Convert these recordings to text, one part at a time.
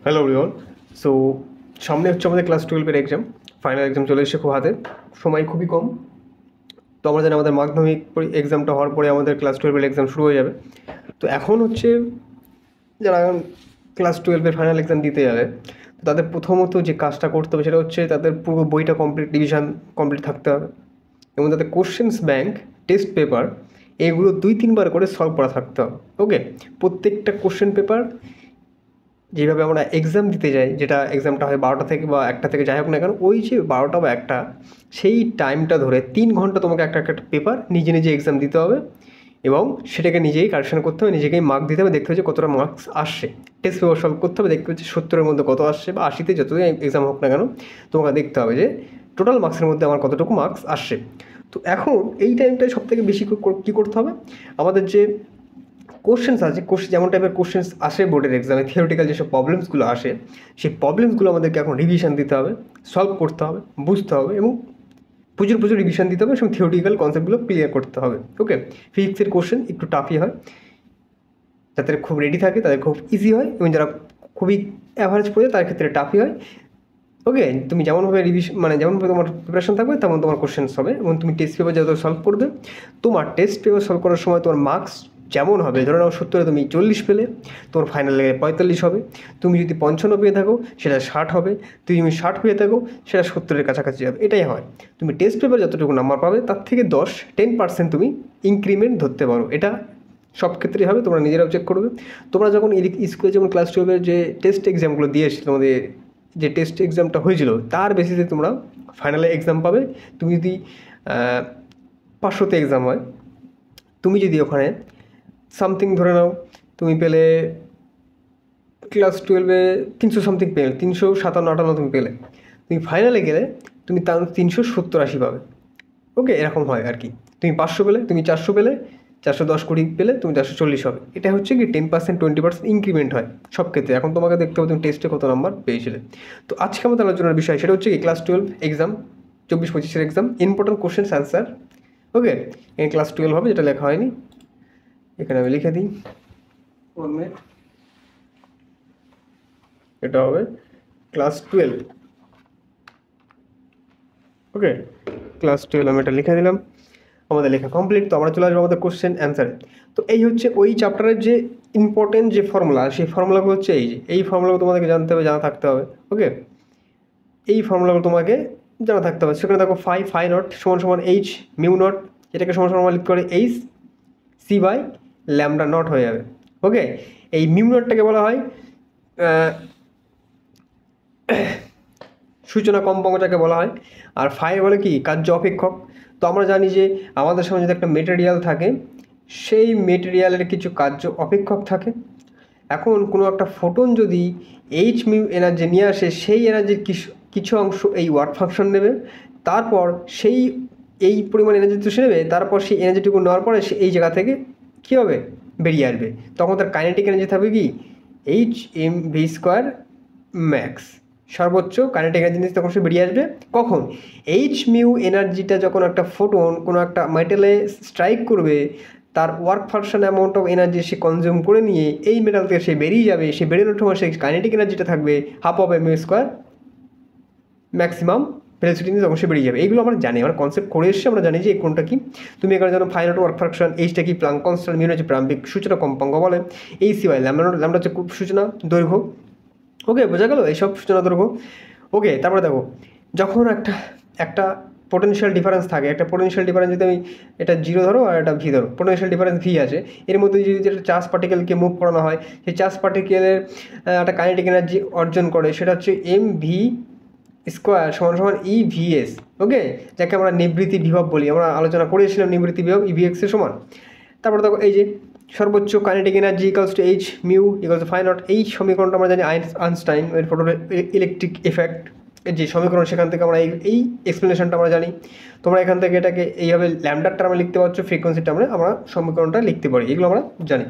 Hello everyone. So সামনে হচ্ছে আমাদের ক্লাস 12-এর এক্সাম, ফাইনাল এক্সাম চলে এসেছে খুব হাতে, সময় খুবই কম। তো আমরা জানি আমাদের মাধ্যমিক এক্সামটা হওয়ার পরে আমাদের ক্লাস 12-এর এক্সাম শুরু হয়ে যাবে। তো এখন হচ্ছে যারা ক্লাস 12-এর ফাইনাল এক্সাম দিতে যাবে, তো তাদের প্রথমত যে কাজটা করতে হবে সেটা হচ্ছে তাদের পুরো বইটা কমপ্লিট, রিভিশন কমপ্লিট থাকতে হবে এবং তাদের কোশ্চেন্স ব্যাংক, টেস্ট পেপার এগুলো 2-3 বার করে সলভ করা থাকতে হবে। ওকে, প্রত্যেকটা কোশ্চেন পেপার যেভাবে আমরা এক্সাম দিতে যাই, যেটা এক্সামটা হয় 12টা থেকে বা 1টা থেকে, যাই হোক না কেন, ওই যে 12টা বা 1টা সেই টাইমটা ধরে 3 ঘন্টা তোমাকে একটা একটা পেপার নিজে নিজে এক্সাম দিতে হবে এবং সেটাকে নিজেই কারেকশন করতে হবে, নিজেকেই মার্ক দিতে হবে, দেখতে হবে যে কতটা মার্কস আসছে। টেস্ট পেপার সলভ করতে হবে, দেখতে হচ্ছে 70-এর মধ্যে কত আসছে বা 80-তে, যতই এক্সাম হোক না কেন তোমাকে দেখতে হবে যে টোটাল মার্কসের মধ্যে আমার কতটুকু মার্কস আসছে। তো এখন এই টাইমটায় সবথেকে বেশি কী করতে হবে, আমাদের যে কোশ্চেন্স আছে, যেমন টাইপের কোশ্চেন্স আসে বোর্ডের এক্সামে, থিওরিটিক্যাল যেসব প্রবলেমসগুলো আসে, সেই প্রবলেমসগুলো আমাদেরকে এখন রিভিশন দিতে হবে, সলভ করতে হবে, বুঝতে হবে এবং প্রচুর প্রচুর রিভিশন দিতে হবে, এবং থিওরিটিক্যাল কনসেপ্টগুলো ক্লিয়ার করতে হবে। ওকে, ফিজিক্সের কোশ্চেন একটু টাফই হয়, যাদের খুব রেডি থাকে তাদের খুব ইজি হয়, এবং যারা খুবই অ্যাভারেজ পড়ে তার ক্ষেত্রে টাফই হয়। ওকে, তুমি যেমনভাবে যেমনভাবে তোমার প্রিপারেশন থাকবে তেমন তোমার কোশ্চেন্স হবে, এবং তুমি টেস্ট পেপার যত সলভ করবে, তোমার টেস্ট পেপার সলভ করার সময় তোমার মার্কস যেমন হবে, ধরে নাও 70-এ তুমি 40 পেলে, তোমার ফাইনালে 45 হবে। তুমি যদি 55 পেয়ে থাকো সেটা 60 হবে, তুমি 60 পেয়ে থাকো সেটা 70-এর কাছাকাছি হবে। এটাই হয়, তুমি টেস্ট পেপার যতটুকু নাম্বার পাবে তার থেকে 10-10% তুমি ইনক্রিমেন্ট ধরতে পারো। এটা সব ক্ষেত্রেই হবে, তোমরা নিজেরাও চেক করবে। তোমরা যখন স্কুলে যেমন ক্লাস 12-এর যে টেস্ট এক্সামগুলো দিয়ে এসেছিলে, তোমাদের যে টেস্ট এক্সামটা হয়েছিল তার বেসিসে তোমরা ফাইনালে এক্সাম পাবে। তুমি যদি 500-তে এক্সাম হয়, তুমি যদি ওখানে সামথিং ধরে নাও তুমি পেলে ক্লাস 12-এ 300 সামথিং পেলে, 357-58 তুমি পেলে, তুমি ফাইনালে গেলে তুমি তার 370-80 পাবে। ওকে, এরকম হয় আর কি। তুমি 500 পেলে, তুমি 400 পেলে, 410 পেলে তুমি 440 হবে। এটা হচ্ছে কি 10% 20% ইনক্রিমেন্ট হয় সব ক্ষেত্রে। এখন তোমাকে দেখতে হবে তুমি টেস্টে কত নাম্বার পেয়েছিলে। তো আজকে আমাদের আলোচনার বিষয় সেটা হচ্ছে কি ক্লাস 12 এক্সাম, 24-25-এর exam, important questions answer. Okay, এই ক্লাস 12 হবে, যেটা লেখা হয়নি এখানে আমি লিখে দিই, 1 মিনিট। এটা হবে ক্লাস 12। ওকে, ক্লাস 12 আমি এটা লিখে দিলাম, আমাদের লেখা কমপ্লিট। তো আমরা চলে আসবো আমাদের কোশ্চেন অ্যান্সারে। তো এই হচ্ছে ওই চ্যাপ্টারের যে ইম্পর্টেন্ট যে ফর্মুলা, সেই ফর্মুলাগুলো হচ্ছে এই ফর্মুলাগুলো তোমাদেরকে জানতে হবে, জানা থাকতে হবে। ওকে, এই ফর্মুলাগুলো তোমাকে জানা থাকতে হবে। সেখানে দেখো ফাই নট সমান সমান এইচ মিউ নট, এটাকে সমান সমান লিখতে পারি H C by lambda naught হয়ে যাবে। ওকে, এই মিউ নটটাকে বলা হয় সূচনা কম্পাঙ্কটাকে বলা হয়, আর ফাই বলে কি কার্য অপেক্ষক। তো আমরা জানি যে আমাদের সামনে যদি একটা মেটেরিয়াল থাকে, সেই মেটেরিয়ালের কিছু কার্য অপেক্ষক থাকে। এখন কোনো একটা ফোটন যদি এইচ মিউ এনার্জি নিয়ে আসে, সেই এনার্জির কিছু অংশ এই ওয়ার্ক ফাংশন নেবে, তারপর এই পরিমাণ এনার্জি তো সে নেবে, তারপর সেই এনার্জিটুকু নেওয়ার পরে সে এই জায়গা থেকে কী হবে, বেরিয়ে আসবে। তখন তার কাইনেটিক এনার্জি থাকবে কি H M V square max, সর্বোচ্চ কাইনেটিক এনার্জি তখন সে বেরিয়ে আসবে। কখন এইচ মিউ এনার্জিটা যখন একটা ফোটন কোনো একটা মেটালে স্ট্রাইক করবে, তার work function amount of energy say consume করে নিয়ে এই মেটাল থেকে সে বেরিয়ে যাবে। সে বেরোনোর সময় সেই কাইনেটিক এনার্জিটা থাকবে half of M square maximum velocity নিয়ে তখন সে বেরিয়ে যাবে। এইগুলো আমরা জানি, আমরা কনসেপ্ট করে এসেছি, আমরা জানি যে এই কোনটা কি। তুমি এখানে জানো ফাইনাল ওয়ার্ক ফাংশন, এইচটা কি প্লাঙ্ক কনস্ট্যান্ট, মিউ হচ্ছে প্রারম্ভিক সূচনা কম্পাঙ্ক বলে, এই সি ওয়াই ল্যামডা হচ্ছে সূচনা দৈর্ঘ্য। ওকে, বোঝা গেল এইসব সূচনা দৈর্ঘ্য। ওকে, তারপরে দেখো যখন একটা পোটেনশিয়াল ডিফারেন্স থাকে, একটা পোটেনশিয়াল ডিফারেন্স যদি আমি এটা 0 ধরো আর এটা ভি ধরো, পোটেনশিয়াল ডিফারেন্স ভি আছে, এর মধ্যে যদি একটা চার্জ পার্টিকেলকে মুভ করানো হয়, সেই চার্জ পার্টিকেলের একটা কাইনেটিক এনার্জি অর্জন করে, সেটা হচ্ছে এম ভি স্কোয়ার সমান সমান ই ভি এস। ওকে, যাকে আমরা নিবৃত্তি বিভব বলি, আমরা আলোচনা করেছিলাম নিবৃত্তি বিভব ই ভি এক্সের সমান। তারপরে দেখো এই যে সর্বোচ্চ kinetic energy equals to H mu equals to phi naught, এই সমীকরণটা আমরা জানি আইনস্টাইন এর ফটো ইলেকট্রিক এফেক্ট এর যে সমীকরণ, সেখান থেকে আমরা এই এক্সপ্লেনেশনটা আমরা জানি। তোমরা এখান থেকে এটাকে এইভাবে ল্যামডার টার্মে লিখতে পারছো, ফ্রিকোয়েন্সি টার্মে আমরা সমীকরণটা লিখতে পারি, এগুলো আমরা জানি।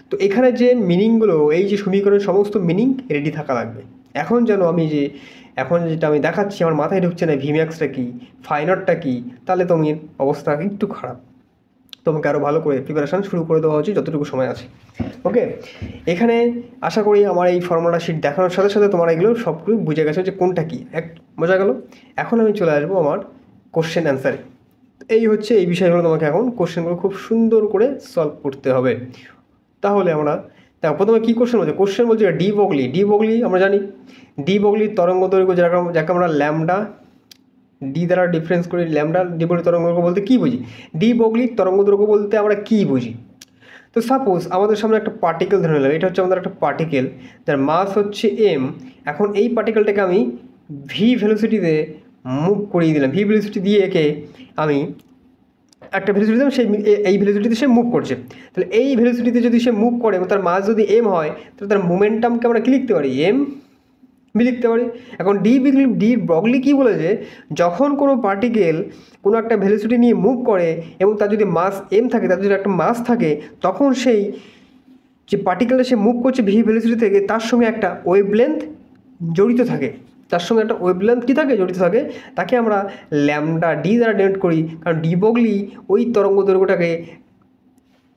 তো এখানে যে মিনিংগুলো, এই যে সমীকরণের সমস্ত মিনিং রেডি থাকা লাগবে। এখন যেন এখন যেটা আমি দেখাচ্ছি আমার মাথায় ঢুকছে না, ভিম্যাক্সটা কী, ফাইনটটা কী, তাহলে তোমার অবস্থা একটু খারাপ। তোমাকে আরও ভালো করে প্রিপারেশান শুরু করে দেওয়া উচিত যতটুকু সময় আছে। ওকে, এখানে আশা করি আমার এই ফর্মুলা শিট দেখানোর সাথে সাথে তোমার এগুলো সবগুলো বুঝে গেছো যে কোনটা কী, এক বোঝা গেল। এখন আমি চলে আসবো আমার কোশ্চেন অ্যান্সারে। এই হচ্ছে এই বিষয়গুলো তোমাকে এখন কোশ্চেনগুলো খুব সুন্দর করে সলভ করতে হবে। তাহলে আমরা দেখো প্রথমে কী কোশ্চেন বলছে, কোশ্চেন বলছে ডি বগলি আমরা জানি ডি বগলির তরঙ্গ দৈর্ঘ্য যাকে আমরা ল্যামডা ডি দ্বারা ডিফারেন্স করি, ল্যামডা ডি বগলির তরঙ্গ দৈর্ঘ্য বলতে কী বুঝি, ডি বগলির তরঙ্গ দৈর্ঘ্য বলতে আমরা কী বুঝি। তো সাপোজ আমাদের সামনে একটা পার্টিকেল ধরে নিলাম, এটা হচ্ছে আমাদের একটা পার্টিকেল যার মাস হচ্ছে এম। এখন এই পার্টিকেলটাকে আমি ভি ভেলোসিটিতে মুভ করিয়ে দিলাম, ভি ভেলোসিটি দিয়ে একে আমি একটা ভেলোসিটি দিলাম, সেই এই ভেলোসিটিতে সে মুভ করছে। তাহলে এই ভেলোসিটিতে যদি সে মুভ করে এবং তার মাস যদি এম হয়, তাহলে তার মোমেন্টামকে আমরা কী লিখতে পারি, এম বি লিখতে পারি। এখন ডি ব্রগলি কী বলেছে, যখন কোনো পার্টিকেল কোনো একটা ভেলোসিটি নিয়ে মুভ করে এবং তার যদি মাস এম থাকে, তার যদি একটা মাস থাকে, তখন সেই যে পার্টিকেলটা সে মুভ করছে ভি ভেলোসিটি থেকে, তার সঙ্গে একটা ওয়েভলেন্থ জড়িত থাকে, তার সঙ্গে একটা ওয়েভলেন্থ কী থাকে, জড়িত থাকে। তাকে আমরা ল্যামডা ডি দ্বারা ডিনোট করি, কারণ ডি বগলি ওই তরঙ্গ দৈর্ঘ্যটাকে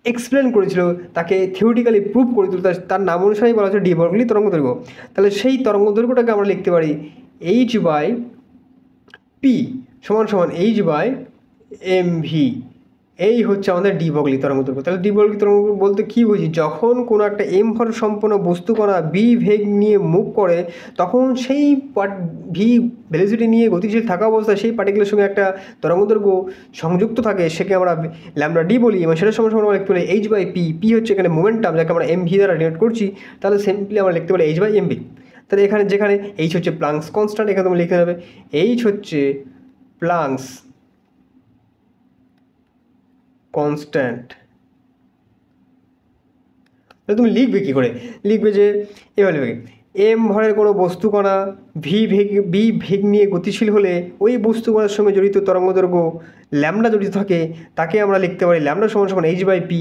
এক্সপ্লেন করেছিল, তাকে থিওরিটিক্যালি প্রুভ করেছিল, তার নাম অনুসারেই বলা হচ্ছে ডি বগলি তরঙ্গ দৈর্ঘ্য। তাহলে সেই তরঙ্গ দৈর্ঘ্যটাকে আমরা লিখতে পারি এইচ বাই পি সমান সমান এইচ বাই এম ভি। এই হচ্ছে আমাদের ডি বগলি তরঙ্গ দৈর্ঘ্য। তাহলে ডি বগলি তরঙ্গ বলতে কী বুঝি, যখন কোনো একটা এম ভর সম্পন্ন বস্তুকণা বি ভেগ নিয়ে মুভ করে, তখন সেই ভি ভেলোসিটি নিয়ে গতিশীল থাকা অবস্থায় সেই পার্টিকেলের সঙ্গে একটা তরঙ্গ দৈর্ঘ্য সংযুক্ত থাকে, সেকে আমরা ল্যামডা ডি বলি, এবং সেটার সমান সমান আমরা লিখতে পারি এইচ বাই পি। পি হচ্ছে এখানে মোমেন্টাম, যাকে আমরা এম ভি দ্বারা ডিনোট করছি, তাহলে সিম্পলি আমরা লিখতে পারি এইচ বাই এম ভি। তাহলে এখানে যেখানে এইচ হচ্ছে প্লাঙ্কস কনস্ট্যান্ট, এখানে তুমি লিখে নেবে এইচ হচ্ছে প্লাঙ্কস কনস্ট্যান্ট। তাহলে তুমি লিখবে কী করে, লিখবে যে এভাবে লিখবে এম ভরের কোনো বস্তুকণা বি ভেগ নিয়ে গতিশীল হলে ওই বস্তুকণার সঙ্গে জড়িত তরঙ্গদৈর্ঘ্য ল্যামডা জড়িত থাকে, তাকে আমরা লিখতে পারি ল্যামডা সমান সমান এইচ বাই পি।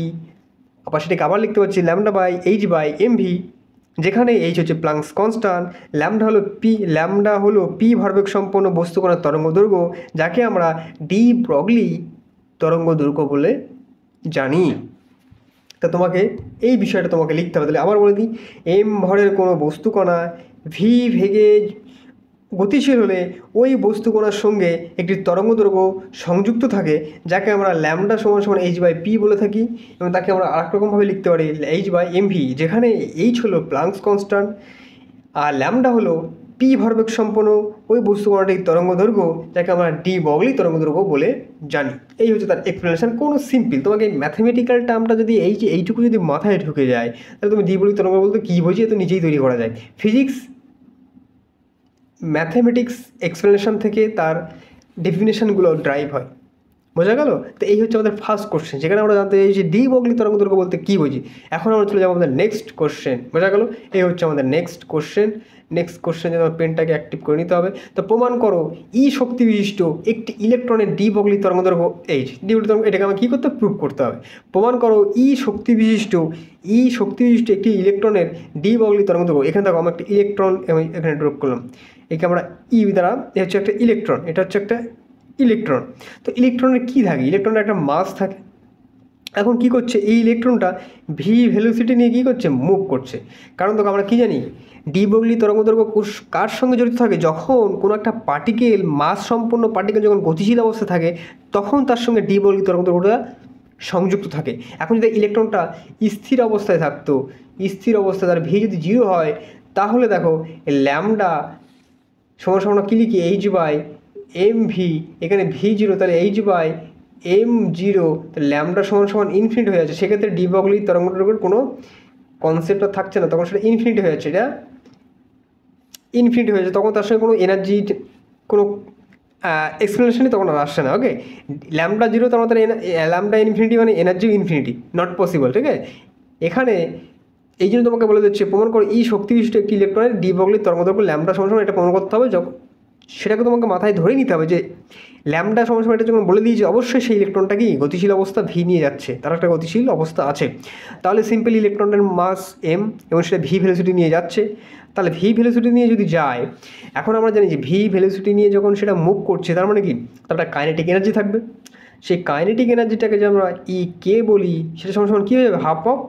আবার সেটাকে আবার লিখতে পারছি lambda by H by M V, যেখানে এইচ হচ্ছে প্লাঙ্কস কনস্ট্যান্ট, ল্যামডা হলো পি ভরবেগ সম্পন্ন বস্তুকণার তরঙ্গদৈর্ঘ্য, যাকে আমরা ডি ব্রগলি তরঙ্গ দৈর্ঘ্য বলে জানি। তা তোমাকে এই বিষয়টা তোমাকে লিখতে হবে। তাহলে আবার বলে দিই, এম ভরের কোনো বস্তুকণা ভি ভেগে গতিশীল হলে ওই বস্তুকণার সঙ্গে একটি তরঙ্গ দৈর্ঘ্য সংযুক্ত থাকে, যাকে আমরা ল্যামডা সমান সমান এইচ বাই পি বলে থাকি, এবং তাকে আমরা আরেক রকমভাবে লিখতে পারি এইচ বাই এম ভি, যেখানে এইচ হলো প্লাঙ্কস কনস্ট্যান্ট আর ল্যামডা হলো পি ভরবেগ সম্পন্ন ওই বস্তুকণাটির তরঙ্গ দৈর্ঘ্য, যাকে আমরা ডি বগলি তরঙ্গ দৈর্ঘ্য বলে জানি। এই হচ্ছে তার এক্সপ্লেনেশন। কোনো সিম্পল তোমাকে ম্যাথমেটিক্যাল টার্মটা যদি এইটুকু যদি মাথায় ঢুকে যায়, তাহলে তুমি ডি বগলি তরঙ্গ বলতে কী বুঝিয়ে তো নিজেই তৈরি করা যায়। ফিজিক্স ম্যাথমেটিক্স এক্সপ্লেনেশন থেকে তার ডেফিনেশনগুলো ড্রাইভ হয়, বোঝা গেল। তো এই হচ্ছে আমাদের ফার্স্ট কোশ্চেন, যেখানে আমরা জানতে চাই যে ডি বগলি তরঙ্গ দৈর্ঘ্য বলতে কী বুঝি। এখন আমরা চলে যাবো আমাদের নেক্সট কোশ্চেন, বোঝা গেল। এই হচ্ছে আমাদের নেক্সট কোশ্চেন যেন পেনটাকে অ্যাক্টিভ করে নিতে হবে। তো প্রমাণ করো ই শক্তি বিশিষ্ট একটি ইলেকট্রনের ডি বগলি তরঙ্গ দৈর্ঘ্য এইচ। ডি বগলি তরঙ্গ, এটাকে আমাকে কী করতে প্রুভ করতে হবে। প্রমাণ করো ই শক্তি বিশিষ্ট একটি ইলেকট্রনের ডি বগলি তরঙ্গ দৈর্ঘ্য। এখানে দেখো আমরা একটা ইলেকট্রন এখানে ড্রপ করলাম, একে আমরা ই দ্বারা, এ হচ্ছে একটা ইলেকট্রন, এটা হচ্ছে একটা ইলেকট্রন। তো ইলেকট্রনের কী থাকে, ইলেকট্রনের একটা মাস থাকে। এখন কি করছে এই ইলেকট্রনটা ভি ভেলোসিটি নিয়ে কী করছে, মুভ করছে। কারণ দেখো আমরা কী জানি, ডি বগলি তরঙ্গ দৈর্ঘ্য কার সঙ্গে জড়িত থাকে, যখন কোনো একটা পার্টিকেল মাস সম্পন্ন পার্টিকেল যখন গতিশীল অবস্থায় থাকে, তখন তার সঙ্গে ডি বগলি তরঙ্গ দৈর্ঘ্যটা সংযুক্ত থাকে। এখন যদি ইলেকট্রনটা স্থির অবস্থায় থাকতো, স্থির অবস্থায় তার ভি যদি 0 হয়, তাহলে দেখো ল্যামডা সমান সমান কী লিখি, এইচ বাই এম ভি, এখানে ভি 0, তাহলে এইচ বাই এম 0, তাহলে ল্যামডা সমান সমান ইনফিনিটি হয়ে যাচ্ছে। সেক্ষেত্রে ডি বগলি তরঙ্গ দৈর্ঘ্যের কোনো কনসেপ্টটা থাকছে না, তখন সেটা ইনফিনিটি হয়ে যাচ্ছে, এটা ইনফিনিটি হয়ে যাচ্ছে। তখন তার সঙ্গে কোনো এনার্জি, কোনো এক্সপ্লেনেশনই তখন আর আসছে না। ওকে, ল্যামডা 0 তো আমাদের ল্যামডা ইনফিনিটি মানে এনার্জি ইনফিনিটি, নট পসিবল। ঠিক আছে, এখানে এই জন্য তোমাকে বলে দিচ্ছে প্রমাণ করো ই শক্তি বিশিষ্ট একটি ইলেকট্রনের ডি বগলি তরঙ্গ দৈর্ঘ্য ল্যামডা সমান সমান, এটা প্রমাণ করতে হবে। যখন সেটাকে তোমাকে মাথায় ধরে নিতে হবে যে ল্যামডা সমান সমান, এটা যখন বলে দিয়েছে অবশ্যই সেই ইলেকট্রনটা কি গতিশীল অবস্থা ভি নিয়ে যাচ্ছে, তার একটা গতিশীল অবস্থা আছে। তাহলে সিম্পল ইলেকট্রনের মাস এম এবং সেটা ভি ভেলোসিটি নিয়ে যাচ্ছে। তাহলে ভি ভেলোসিটি নিয়ে যদি যায়, এখন আমরা জানি যে ভি ভেলোসিটি নিয়ে যখন সেটা মুভ করছে, তার মানে কি, তার একটা কাইনেটিক এনার্জি থাকবে। সেই কাইনেটিক এনার্জিটাকে যে আমরা ই কে বলি সেটা সমান সমান কী হয়ে যাবে half of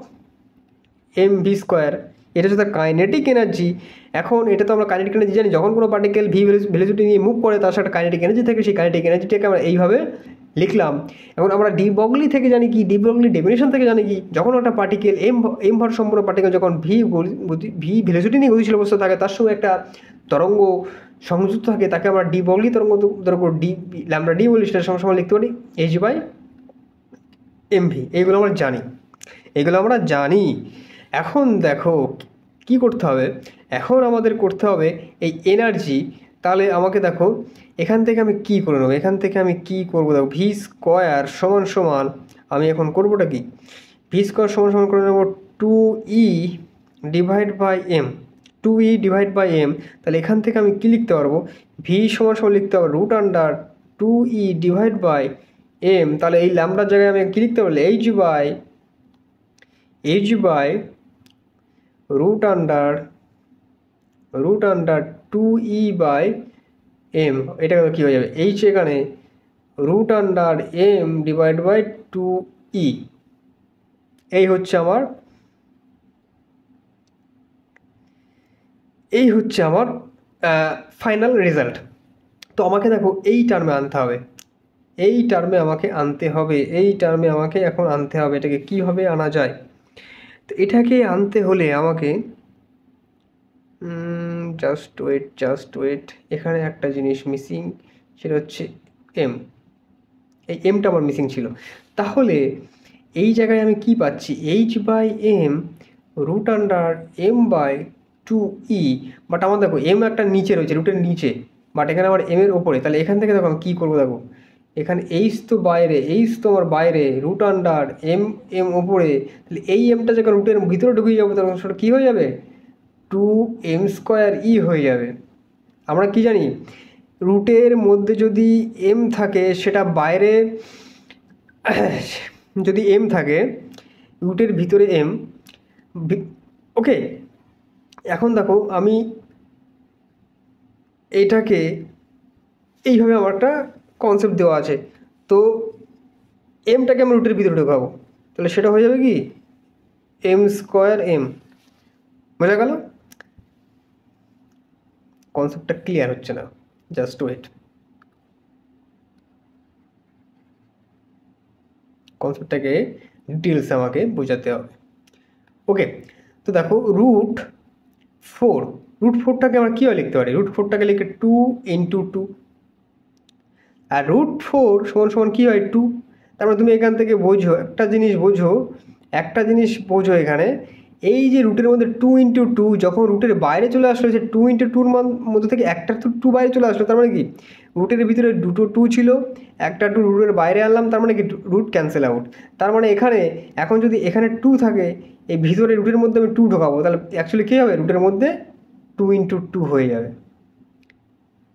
M V square. এটা হচ্ছে তার কাইনেটিক এনার্জি। এখন এটা তো আমরা কাইনেটিক এনার্জি জানি, যখন কোনো পার্টিকেল ভি ভেলোসিটি নিয়ে মুভ করে তার সাথে কাইনেটিক এনার্জি থাকে, সেই কাইনেটিক এনার্জিটাকে আমরা এইভাবে লিখলাম। এখন আমরা ডি ব্রগলি থেকে জানি কি, ডি ব্রগলি ডেফিনেশন থেকে জানি কি, যখন একটা পার্টিকেল এম ভর সম্পূর্ণ পার্টিকেল যখন ভি ভেলোসিটি নিয়ে গতিশীল অবস্থা থাকে তার সঙ্গে একটা তরঙ্গ সংযুক্ত থাকে, তাকে আমরা ডি ব্রগলি তরঙ্গ ডি ল্যামডা ডি বলি, সেটার সমান লিখতে পারি এইচ বাই এম ভি। এইগুলো আমরা জানি। এখন দেখো কি করতে হবে, এখন আমাদের করতে হবে এই এনার্জি। তাহলে আমাকে দেখো এখান থেকে আমি কি করে নেবো, দেখো ভি স্কোয়ার সমান সমান, আমি এখন করবোটা কি, ভি স্কোয়ার সমান সমান করে নেবো 2e divide by M, 2e divide by M. তাহলে এখান থেকে আমি কি লিখতে পারবো, ভি সমান সমান লিখতে পারবো root under 2e divide by M. তাহলে এই ল্যামডার জায়গায় আমি কি লিখতে পারবো, H by root under 2e by M. এটা কী হয়ে যাবে, এইচ এখানে root under M divide by 2e। এই হচ্ছে আমার ফাইনাল রেজাল্ট। তো আমাকে দেখো এই টার্মে আনতে হবে, এই টার্মে আমাকে এখন আনতে হবে। এটাকে কীভাবে আনা যায়, তো এটাকে আনতে হলে আমাকে জাস্ট ওয়েট, এখানে একটা জিনিস মিসিং, সেটা হচ্ছে এম। এই এমটা আমার মিসিং ছিল। তাহলে এই জায়গায় আমি কি পাচ্ছি, H by M root under M by 2e। But আমার দেখো এম একটা নিচে রয়েছে, রুটের নিচে, বাট এখানে আমার এম এর ওপরে। তাহলে এখান থেকে দেখো আমি কী করবো, দেখো এখানে এইচ তো আমার বাইরে, রুট আন্ডার এম ওপরে। তাহলে এই এমটা যখন রুটের ভিতরে ঢুকে যাবো তখন সেটা কী হয়ে যাবে, 2m স্কোয়ার ই হয়ে যাবে। আমরা কি জানি, রুটের মধ্যে যদি এম থাকে সেটা বাইরে, যদি এম থাকে রুটের ভিতরে এম, ওকে। এখন দেখো আমি এটাকে এইভাবে আমার একটা কনসেপ্ট দেওয়া আছে, তো এমটাকে আমি রুটের ভিতরে ঢোকাবো, তাহলে সেটা হয়ে যাবে কি এম স্কোয়ার এম। বোঝা গেল? কনসেপ্টটা ক্লিয়ার হচ্ছে না, জাস্ট ওয়েট, কনসেপ্টটাকে ডিটেলসে আমাকে বোঝাতে হবে। ওকে, তো দেখো রুট ফোরটাকে আমরা কীভাবে লিখতে পারি, রুট ফোরটাকে লিখে 2 ইন্টু 2, আর রুট 4 সমান সমান কী হয় 2। তারপরে তুমি এখান থেকে একটা জিনিস বোঝো এখানে, এই যে রুটের মধ্যে 2 ইন্টু 2 যখন রুটের বাইরে চলে আসলো, যে 2 ইন্টু 2-র মধ্যে থেকে একটা তো 2 বাইরে চলে আসলো, তার মানে কি রুটের ভিতরে দুটো 2 ছিল, একটা 2 রুটের বাইরে আনলাম, তার মানে কি রুট ক্যান্সেল আউট। তার মানে এখানে এখন যদি এখানে 2 থাকে, এই ভিতরে রুটের মধ্যে আমি 2 ঢোকাবো, তাহলে অ্যাকচুয়ালি কী হবে, রুটের মধ্যে 2 ইন্টু 2 হয়ে যাবে।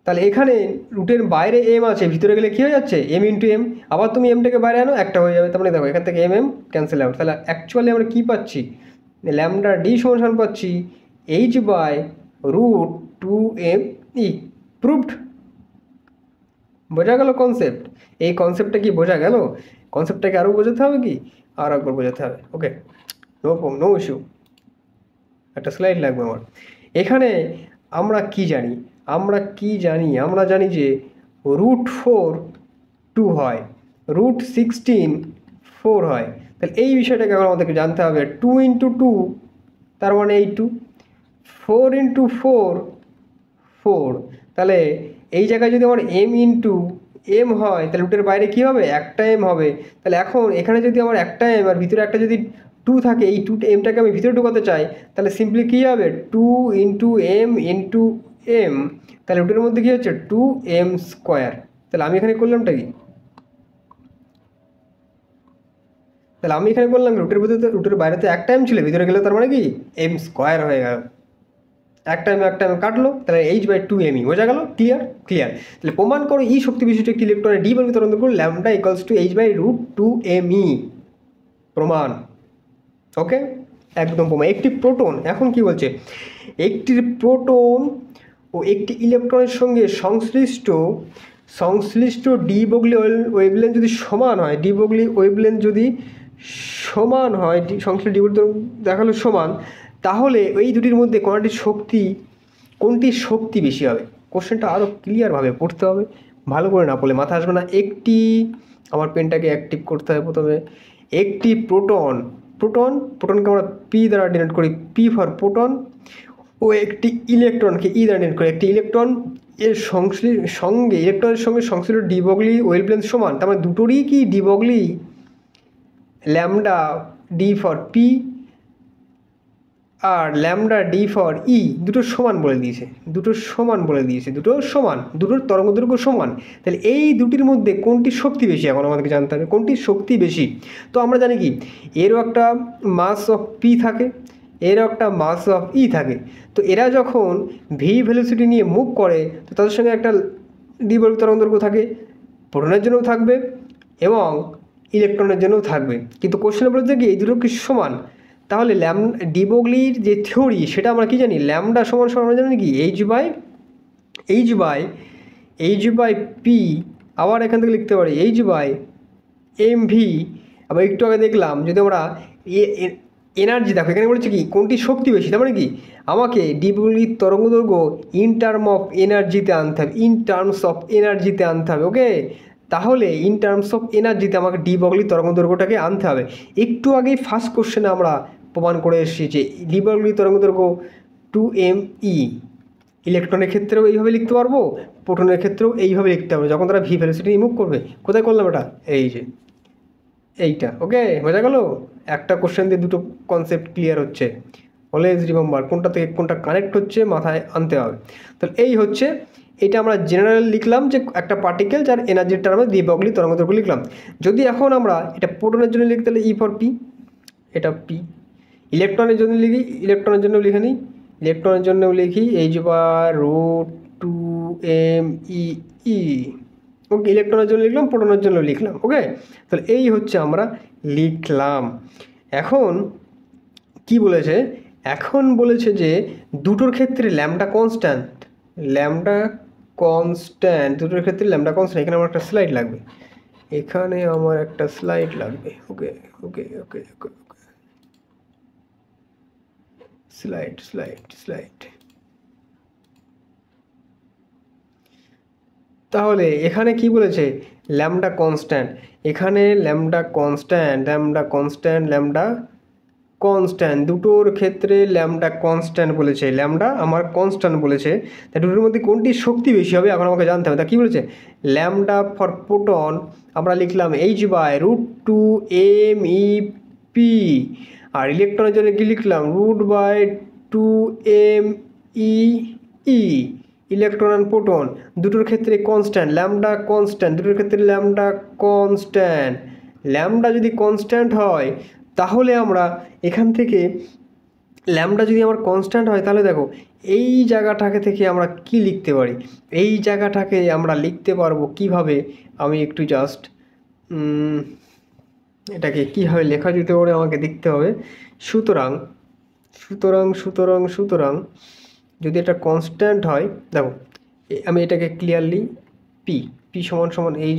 তাহলে এখানে রুটের বাইরে এম আছে, ভিতরে গেলে কী হয়ে যাচ্ছে এম ইন্টু এম। আবার তুমি এমটাকে বাইরে আনো, একটা হয়ে যাবে। তার মানে দেখো এখান থেকে এম ক্যান্সেল আউট। তাহলে অ্যাকচুয়ালি আমরা কী পাচ্ছি, ল্যামডা ডি সমান পাচ্ছি H by root 2m e। Proved. বোঝা গেল কনসেপ্ট? এই কনসেপ্টটা কি বোঝা গেল? কনসেপ্টটাকে আরও বোঝাতে হবে কি, আর একবার বোঝাতে হবে। ওকে, নো ইস্যু, একটা স্লাইড লাগবে আমার। এখানে আমরা কি জানি, আমরা জানি যে রুট 4 2 হয়, রুট 16 4 হয়। তাহলে এই বিষয়টাকে এখন আমাদেরকে জানতে হবে, 2 ইন্টু 2 তার মানে এই 2, 4 ইন্টু 4। তাহলে এই জায়গায় যদি আমার এম ইন্টু এম হয়, তাহলে রুটের বাইরে কী হবে, একটা এম হবে। তাহলে এখন এখানে যদি আমার একটা এম আর ভিতরে একটা যদি 2 থাকে, এই 2 এমটাকে আমি ভিতরে ঢোকাতে চাই, তাহলে সিম্পলি কী হবে 2 ইন্টু এম ইন্টু এম। তাহলে রুটের মধ্যে কী হচ্ছে 2m স্কোয়ার। তাহলে আমি এখানে করলামটা কি, তাহলে আমি এখানে করলাম রুটের বাইরে তো একটা এম ছিল, ভিতরে গেলে তার মানে কি এম স্কোয়ার হয়ে গেল। একটা এম কাটলো, তাহলে এইচ বাই 2m। বোঝা গেল? ক্লিয়ার। তাহলে প্রমাণ করো ই শক্তি বিশিষ্ট একটি ইলেকট্রনের ডি বল তরঙ্গ করো lambda equals to H by root 2m। প্রমাণ। ওকে, একদম প্রমাণ। একটি প্রোটন, এখন কি বলছে, একটি প্রোটন ও একটি ইলেকট্রনের সঙ্গে সংশ্লিষ্ট সংশ্লিষ্ট ডি বগলি ওয়েভলেন্থ যদি সমান হয়, ডি বগলি ওয়েভলেন্থ যদি সমান হয়, সংশ্লিষ্ট ডি বগলি দেখালো সমান, তাহলে এই দুটির মধ্যে কোনটির শক্তি বেশি হবে? কোশ্চেনটা আরও ক্লিয়ারভাবে পড়তে হবে, ভালো করে না পড়লে মাথা আসবে না। আমার পেনটাকে অ্যাক্টিভ করতে হবে প্রথমে। একটি প্রোটনকে আমরা পি দ্বারা ডিনোট করি, পি ফর প্রোটন, ও একটি ইলেকট্রনকে ই দ্বারা ডিনোট করি। একটি ইলেকট্রন এর ইলেকট্রনের সঙ্গে সংশ্লিষ্ট ডি বগলি ওয়েভলেন্থ সমান, তার মানে দুটোরই কি de Broglie lambda D for P আর ল্যামডা ডি ফর ই দুটো সমান বলে দিয়েছে, দুটো সমান, দুটোর তরঙ্গদৈর্ঘ্য সমান। তাহলে এই দুটির মধ্যে কোনটির শক্তি বেশি এখন আমাদেরকে জানতে হবে, কোনটির শক্তি বেশি। তো আমরা জানি কি এরও একটা মাস অফ পি থাকে, এরও একটা মাস অফ ই থাকে। তো এরা যখন ভি ভেলোসিটি নিয়ে মুভ করে, তো তাদের সঙ্গে একটা ডি বগলি তরঙ্গদৈর্ঘ্য থাকে, প্রোটনের জন্যও থাকবে এবং ইলেকট্রনের জন্যও থাকবে। কিন্তু কোশ্চেনে বলেছে কি এই দুটো কি সমান। তাহলে ডি বগলির যে থিওরি সেটা আমরা কি জানি, ল্যামডা সমান আমরা জানি কি এইচ বাই পি, আবার এখান থেকে লিখতে পারি এইচ বাই এম ভি। আবার একটু আগে দেখলাম যদি আমরা এনার্জি দেখো, এখানে বলেছে কি কোনটি শক্তি বেশি, তার মানে কি আমাকে ডি বগলির তরঙ্গদৈর্ঘ্য ইন টার্মস অফ এনার্জিতে আনতে হবে। ওকে, তাহলে ইন টার্মস অফ এনার্জিতে আমাকে ডি বগলির তরঙ্গদৈর্ঘ্যটাকে আনতে হবে। একটু আগেই ফার্স্ট কোশ্চেনে আমরা প্রমাণ করে এসেছি যে ডি বগলির তরঙ্গদৈর্ঘ্য 2m/e। ইলেকট্রনের ক্ষেত্রেও এইভাবে লিখতে পারবো, প্রোটনের ক্ষেত্রেও এইভাবে লিখতে পারবো যখন তারা ভি ভেলোসিটি মুভ করবে। কোথায় করলাম এটা, এই যে এইটা। ওকে, বোঝা গেল? একটা কোশ্চেন দিয়ে দুটো কনসেপ্ট ক্লিয়ার হচ্ছে। অলওয়েজ রিমেম্বার কোনটা থেকে কোনটা কানেক্ট হচ্ছে মাথায় আনতে হবে। তাহলে এই হচ্ছে, এটা আমরা জেনারেল লিখলাম যে একটা পার্টিকেল যার এনার্জির টার্মে ডি বগলি তরঙ্গদৈর্ঘ্য লিখলাম। যদি এখন আমরা এটা প্রোটনের জন্য লিখতে হলে ই ফর পি, এটা পি। ইলেকট্রনের জন্য লিখি, ইলেকট্রনের জন্য লিখে নিই, ইলেকট্রনের জন্য লিখি h/√2m/e। ওকে, ইলেকট্রনের জন্য লিখলাম, প্রোটনের জন্য লিখলাম। ওকে, তাহলে এই হচ্ছে আমরা লিখলাম। এখন কি বলেছে, এখন বলেছে যে দুটোর ক্ষেত্রে ল্যামডা কনস্ট্যান্ট, দুটোর ক্ষেত্রে ল্যামডা কনস্ট্যান্ট। এখানে আমার একটা স্লাইড লাগবে, ওকে ওকে ওকে ওকে স্লাইড। তাহলে এখানে কি বলেছে, ল্যামডা কনস্ট্যান্ট। এখানে ল্যামডা কনস্ট্যান্ট দুটোর ক্ষেত্রে ল্যামডা কনস্ট্যান্ট বলেছে, ল্যামডা আমার কনস্ট্যান্ট বলেছে। তা দুটোর মধ্যে কোনটি শক্তি বেশি হবে এখন আমাকে জানতে হবে। তা কী বলেছে, ল্যামডা ফর প্রোটন আমরা লিখলাম h/√2m/e/p, আর ইলেকট্রনের জন্য কি লিখলাম √2m/e/e। ইলেকট্রন আর প্রোটন দুটোর ক্ষেত্রে কনস্ট্যান্ট, দুটোর ক্ষেত্রে ল্যামডা কনস্ট্যান্ট। ল্যামডা যদি কনস্ট্যান্ট হয় তাহলে আমরা এখান থেকে ল্যামডা যদি আমার কনস্ট্যান্ট হয় তাহলে দেখো এই জায়গাটাকে থেকে আমরা কি লিখতে পারি, এই জায়গাটাকে আমরা লিখতে পারবো কিভাবে, আমি একটু জাস্ট এটাকে কীভাবে লেখা যেতে পারে আমাকে দেখতে হবে। সুতরাং যদি এটা কনস্ট্যান্ট হয়, দেখো আমি এটাকে ক্লিয়ারলি পি সমান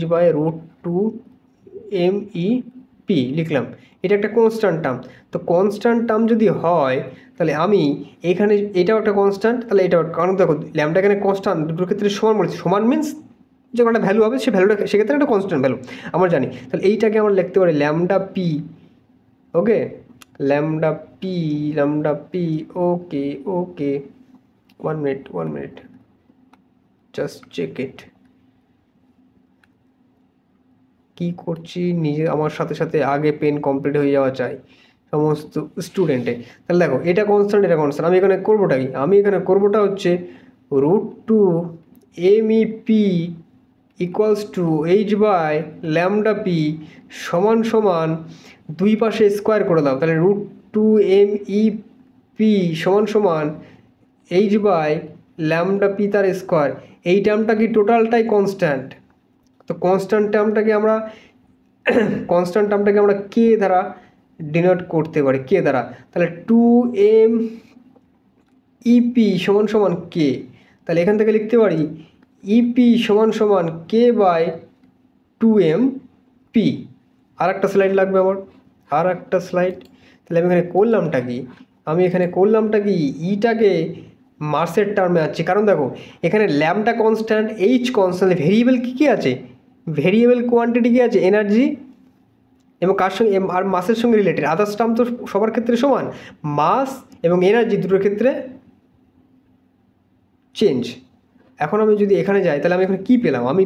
h/√2m/e/p লিখলাম। এটা একটা কনস্ট্যান্ট টার্ম। তো কনস্ট্যান্ট টার্ম যদি হয় তাহলে আমি এখানে এটাও একটা কনস্ট্যান্ট, তাহলে এটাও, কারণ দেখো ল্যামডা এখানে কনস্ট্যান্ট, দুটোর ক্ষেত্রে সমান বলেছে। সমান মিনস যখন একটা ভ্যালু হবে সেই ভ্যালুটা সেক্ষেত্রে একটা কনস্ট্যান্ট ভ্যালু আমরা জানি। তাহলে এইটাকে আমরা লিখতে পারি lambda P. Okay, lambda P. Okay, 1 minute, just check it. কী করছি নিজে, আমার সাথে সাথে আগে পেন কমপ্লিট হয়ে যাওয়া চাই সমস্ত স্টুডেন্টে। তাহলে দেখো এটা কনস্ট্যান্ট, আমি এখানে করবোটা কি, হচ্ছে √2m/e/p = h/λp সমান দুই পাশে স্কোয়ার করে দাও। তাহলে √2m/e/p সমান h/λp তার স্কোয়ার। এই টার্মটা কি টোটালটাই কনস্ট্যান্ট। তো কনস্ট্যান্ট টার্মটাকে আমরা কে দ্বারা ডিনোট করতে পারি, কে দ্বারা। তাহলে 2m/e/p সমান কে, তাহলে এখান থেকে লিখতে পারি ইপি সমান সমান কে বাই 2m পি। আর একটা স্লাইড লাগবে আমার, আর একটা স্লাইড। তাহলে আমি এখানে করলামটা কি, ইটাকে মাসের টার্মে আছে, কারণ দেখো এখানে ল্যাম্বটা কনস্ট্যান্ট, এইচ কনস্ট্যান্ট, ভেরিয়েবল কী আছে, ভেরিয়েবল কোয়ান্টিটি কী আছে, এনার্জি, এবং কার সঙ্গে, আর মাসের সঙ্গে রিলেটেড। আদার্স টার্ম তো সবার ক্ষেত্রে সমান, মাস এবং এনার্জি দুটোর ক্ষেত্রে চেঞ্জ। এখন আমি যদি এখানে যাই তাহলে আমি এখানে কী পেলাম, আমি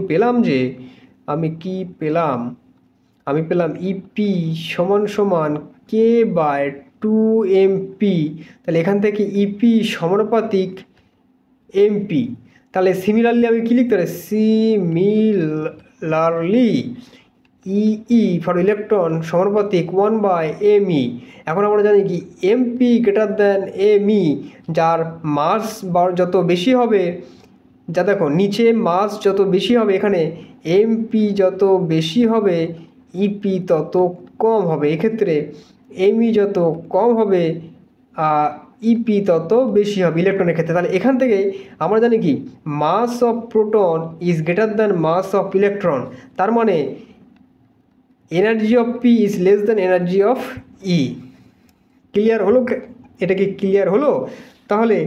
পেলাম ইপি সমান সমান কে বাই 2mp। তাহলে এখান থেকে ইপি সমানুপাতিক এমপি। তাহলে সিমিলারলি আমি কী লিখতে পারি, সিমিলারলি ই ফর ইলেকট্রন সমানুপাতিক 1/me। এখন আমরা জানি কি এমপি গ্রেটার দ্যান এমই, যার মাস যত বেশি হবে, যা দেখো নিচে মাস যত বেশি হবে, এখানে এমপি যত বেশি হবে ইপি তত কম হবে। এক্ষেত্রে এমই যত কম হবে ইপি তত বেশি হবে ইলেকট্রনের ক্ষেত্রে। তাহলে এখান থেকে আমরা জানি কি mass of proton is greater than mass of electron, তার মানে energy of P is less than energy of E. Clear হলো? এটা কি ক্লিয়ার হলো? তাহলে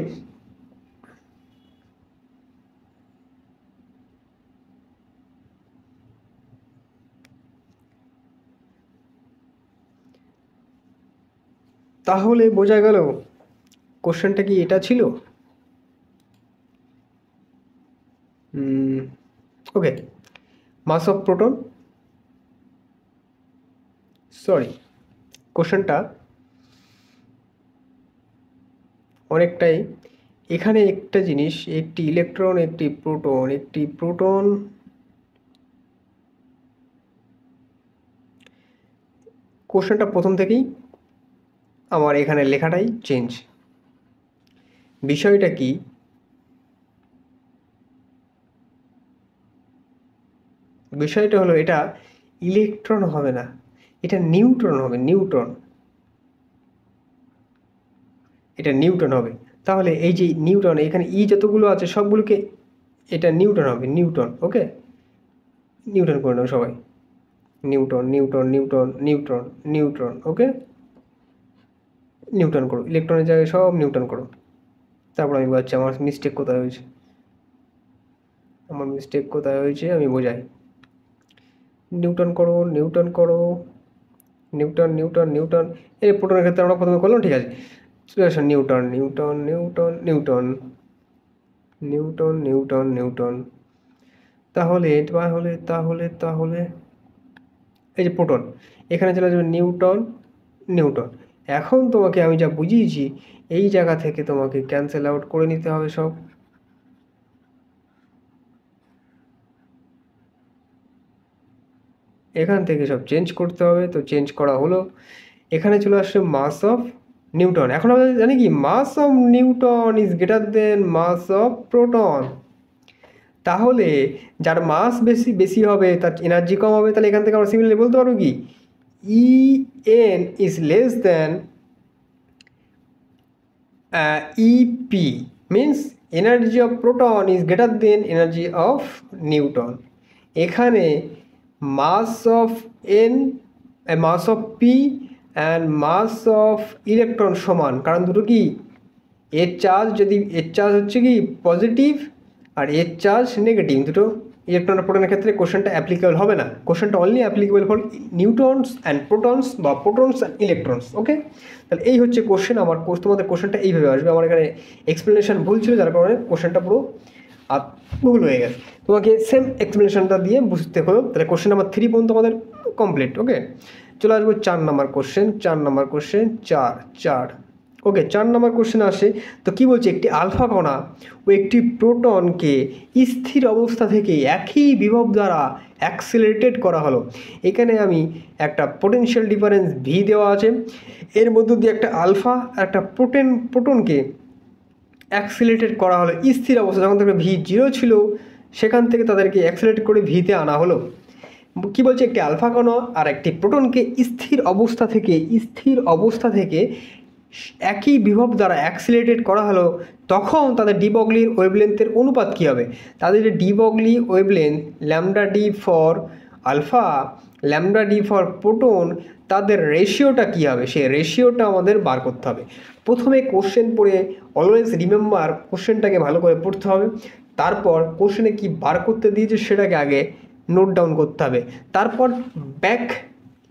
তাহলে বোঝা গেল কোশ্চেনটা কি এটা ছিল। ওকে, মাস অফ প্রোটন, সরি কোশ্চেনটা অনেকটাই। এখানে একটা জিনিস, একটি ইলেকট্রন, একটি প্রোটন, কোশ্চেনটা প্রথম থেকেই আমার এখানে লেখাটাই চেঞ্জ। বিষয়টা কি, বিষয়টা হলো এটা ইলেকট্রন হবে না, এটা নিউট্রন হবে, এটা নিউটন হবে। তাহলে এই যে নিউটন, এখানে ই যতগুলো আছে সবগুলোকে, এটা নিউটন হবে, ওকে, নিউটন করে নেব সবাই, নিউটন, ওকে, নিউটন করো, ইলেকট্রনের জায়গায় সব নিউটন করো। তারপর আমি বলছি আমার মিস্টেক কোথায় হয়েছে, আমি বোঝাই। নিউটন করো, এই প্রোটনের ক্ষেত্রে আমরা প্রথমে করলাম, ঠিক আছে, চলে আসো নিউটন। তাহলে এই যে প্রোটন, এখানে চলে আসবে নিউটন। এখন তোমাকে আমি যা বুঝিয়েছি এই জায়গা থেকে তোমাকে ক্যান্সেল আউট করে নিতে হবে সব। এখান থেকে সব চেঞ্জ করতে হবে, তো চেঞ্জ করা হলো। এখানে চলে আসছে মাস অফ নিউটন। এখন আমরা জানি কি mass of neutron is greater than mass of proton. তাহলে যার মাস বেশি হবে তার এনার্জি কম হবে। তাহলে এখান থেকে আমরা সিমিলারলি বলতে পারবো কি E N is less than EP, means energy of proton is greater than energy of neutron. এখানে mass of P and mass of electron সমান, কারণ দুটো কি এর চার্জ হচ্ছে কি পজিটিভ আর এর চার্জ নেগেটিভ, দুটো ইলেকট্রন আর প্রোটনের ক্ষেত্রে কোশ্চেনটা অ্যাপ্লিকেবল হবে না। কোশ্চেনটা only applicable for neutrons and protons বা প্রোটনস অ্যান্ড ইলেকট্রনস। ওকে, তাহলে এই হচ্ছে কোশ্চেন। আমার তোমাদের কোশ্চেনটা এইভাবে আসবে। আমার এখানে এক্সপ্লেনেশন ভুল ছিল, যার কারণে কোশ্চেনটা পুরো ভুল হয়ে গেছে। তোমাকে সেম এক্সপ্লেনেশনটা দিয়ে বুঝতে হলো। তাহলে কোশ্চেন নাম্বার 3 পর্যন্ত আমাদের কমপ্লিট। ওকে, চলে আসবো 4 নম্বর কোশ্চেন। 4 ওকে, 4 নম্বর কোশ্চেন আসে। তো কি বলছে, একটি আলফা কণা ও একটি প্রোটনকে স্থির অবস্থা থেকে একই বিভব দ্বারা অ্যাক্সিলারেটেড করা হলো। এখানে আমি একটা পোটেনশিয়াল ডিফারেন্স ভি দেওয়া আছে, এর মধ্য দিয়ে একটা আলফা আর একটা প্রোটনকে অ্যাক্সিলারেটেড করা হলো স্থির অবস্থা। যখন থেকে ভি 0 ছিল সেখান থেকে তাদেরকে অ্যাক্সিলারেট করে ভিতে আনা হলো। কি বলছে, একটি আলফা কণা আর একটি প্রোটনকে স্থির অবস্থা থেকে একই বিভব দ্বারা অ্যাক্সিলারেটেড করা হলো তখন তাদের ডি ব্রগলির ওয়েভলেন্থের অনুপাত কী হবে? তাদের যে de Broglie wavelength lambda D for alpha, lambda D for proton, তাদের রেশিওটা কী হবে? সেই রেশিওটা আমাদের বার করতে হবে। প্রথমে কোশ্চেন পড়ে অলওয়েজ রিমেম্বার কোশ্চেনটাকে ভালো করে পড়তে হবে, তারপর কোশ্চেনে কি বার করতে দিয়েছে সেটাকে আগে নোট ডাউন করতে হবে, তারপর ব্যাক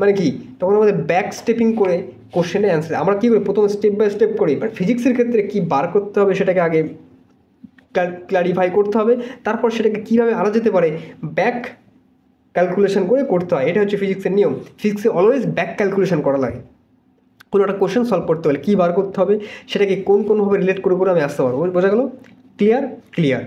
মানে কি তখন আমাদের ব্যাক স্টেপিং করে কোশ্চেনে অ্যান্সার আমরা কী করি প্রথমে স্টেপ বাই স্টেপ করি, বাট ফিজিক্সের ক্ষেত্রে কী বার করতে হবে সেটাকে আগে ক্লারিফাই করতে হবে, তারপর সেটাকে কীভাবে আনা যেতে পারে ব্যাক ক্যালকুলেশন করে করতে হয়। এটা হচ্ছে ফিজিক্সের নিয়ম। ফিজিক্সে অলওয়েজ ব্যাক ক্যালকুলেশন করা লাগে। কোনো একটা কোশ্চেন সলভ করতে হলে কী বার করতে হবে সেটাকে কোনভাবে রিলেট করে আমি আসতে পারবো। বোঝা গেল? ক্লিয়ার।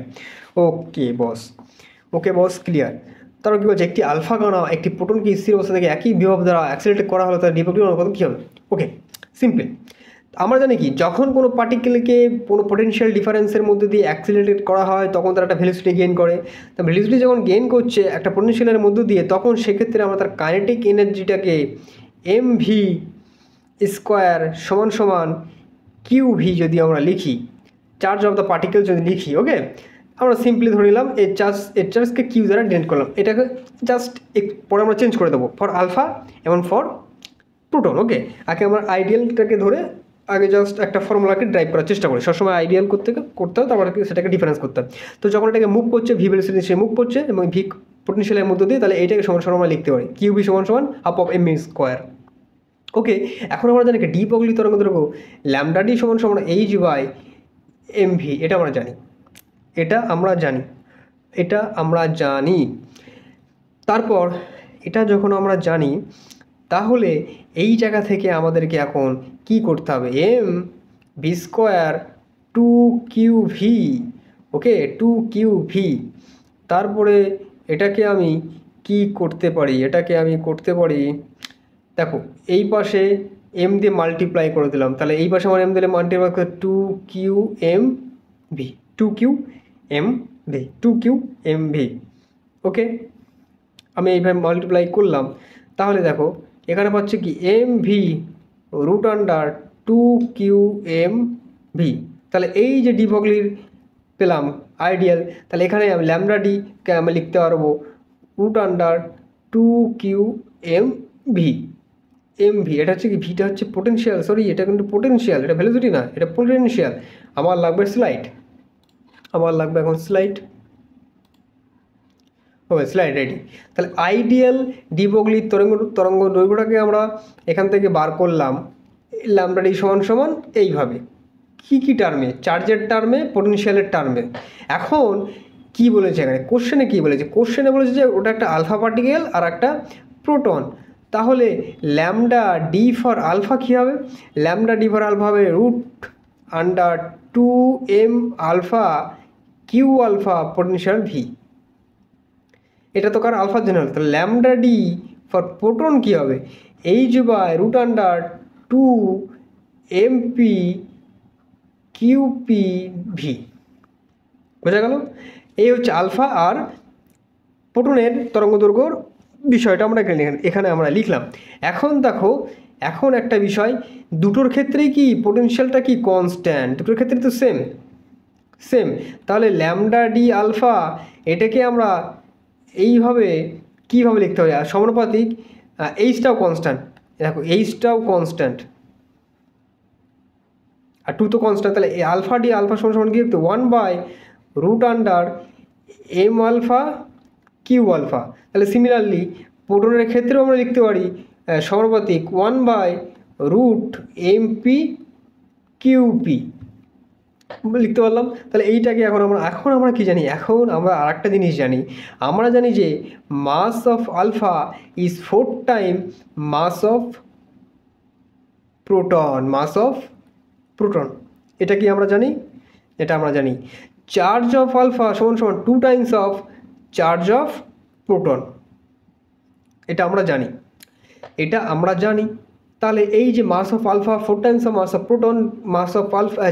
ওকে বস ক্লিয়ার। তারপর কী বলছে, একটি আলফা কণা একটি প্রোটনকে স্থির অবস্থা থেকে একই বিভব দ্বারা অ্যাক্সিলারেট করা হলো তার ডি ব্রগলি অনুপাত কী হবে? ওকে, সিম্পল। আমরা জানি কি যখন কোনো পার্টিকেলকে কোনো পোটেনশিয়াল ডিফারেন্সের মধ্যে দিয়ে অ্যাক্সিলারেটেড করা হয় তখন তারা একটা ভেলোসিটি গেইন করে। তা ভেলোসিটি যখন গেইন করছে একটা পোটেনশিয়ালের মধ্য দিয়ে, তখন সেক্ষেত্রে আমরা তার কাইনেটিক এনার্জিটাকে mv স্কোয়ার সমান QV যদি আমরা লিখি, চার্জ অফ দ্য পার্টিকেল যদি লিখি, ওকে আমরা সিম্পলি ধরে নিলাম এর চার্জকে কিউ দ্বারা ডিনোট করলাম। এটাকে জাস্ট পরে আমরা চেঞ্জ করে দেবো ফর আলফা এবং ফর প্রোটন। ওকে, আগে আমরা আইডিয়ালটাকে ধরে আগে জাস্ট একটা ফর্মুলাকে ড্রাইভ করার চেষ্টা করি। সবসময় আইডিয়াল করতে হবে, তারপর সেটাকে ডিফারেন্স করতে হবে। তো যখন এটাকে মুভ করছে ভি ভেলোসিটি সে মুভ করছে এবং ভি পোটেনশিয়ালের মধ্যে দিয়ে, তাহলে এইটাকে সমান আমরা লিখতে পারি কিউবি সমান হাফ অফ mv স্কোয়ার। ওকে, এখন আমরা জানি কি ডি ব্রগলি তরঙ্গ দৈর্ঘ্য ল্যামডা ডি সমান h/mv, এটা আমরা জানি। তারপর এটা যখন আমরা জানি তাহলে এই জায়গা থেকে আমাদেরকে এখন কি করতে হবে? mv স্কোয়ার 2qv, ওকে 2qv। তারপরে এটাকে আমি কি করতে পারি? দেখো এই পাশে m দিয়ে মাল্টিপ্লাই করে দিলাম, তাহলে এই পাশে আমার m দিলে মাল্টিপ্লাই করে 2qmv। ওকে, আমি এইভাবে মাল্টিপ্লাই করলাম, তাহলে দেখো এখানে পাচ্ছি কি mv রুট আন্ডার 2qmv। তাহলে এই যে ডি ব্রগলির পেলাম আইডিয়াল, তাহলে এখানে আমি ল্যামডা ডিকে আমি লিখতে পারবো রুট আন্ডার 2qmv। এটা হচ্ছে কি, ভিটা হচ্ছে পোটেনশিয়াল, সরি এটা কিন্তু পোটেনশিয়াল, এটা ভেলোসিটি না, এটা পোটেনশিয়াল। আমার লাগবে এখন স্লাইড। ওকে, স্লাইড রেডি। তাহলে আইডিয়াল ডি ব্রগলির তরঙ্গ দৈর্ঘ্যটাকে আমরা এখান থেকে বার করলাম ল্যামডা ডি সমান এইভাবে কি টার্মে? চার্জের টার্মে, পোটেনশিয়ালের টার্মে। এখন কি বলেছে এখানে কোশ্চেনে বলেছে যে ওটা একটা আলফা পার্টিকেল আর একটা প্রোটন। তাহলে ল্যামডা ডি ফর আলফা কী হবে? ল্যামডা ডি ফর আলফা হবে root under 2m alpha Q alpha potential V. এটা তো কার আলফার জন্য হলো। তাহলে ল্যামডা ডি ফর প্রোটন কী হবে? h/রুট আন্ডার 2mp qpv। বোঝা গেল? এই হচ্ছে আলফা আর প্রোটনের তরঙ্গ দৈর্ঘ্যর বিষয়টা আমরা এখানে আমরা লিখলাম। এখন দেখো, এখন একটা বিষয়, দুটোর ক্ষেত্রেই কি পোটেনশিয়ালটা কি কনস্ট্যান্ট? দুটোর ক্ষেত্রে তো সেম। তাহলে ল্যামডা ডি আলফা এটাকে আমরা এইভাবে কীভাবে লিখতে হবে? আর সমানুপাতিক এইচটাও কনস্ট্যান্ট, দেখো এইচটাও কনস্ট্যান্ট আর 2 তো কনস্ট্যান্ট। তাহলে আলফা ডি আলফা সমান কি লিখতে? 1/রুট under m alpha Q alpha. তাহলে সিমিলারলি প্রোটনের ক্ষেত্রেও আমরা লিখতে পারি সমানুপাতিক 1/রুট mp qp লিখতে পারলাম। তাহলে এইটাকে এখন আমরা কি জানি? এখন আমরা আর একটা জিনিস জানি। আমরা জানি যে mass of alpha is 4 time mass of proton. এটা কি আমরা জানি? এটা আমরা জানি। চার্জ অফ আলফা সমান 2 times of charge of proton. এটা আমরা জানি। তাহলে এই যে mass of alpha 4 times of mass of proton,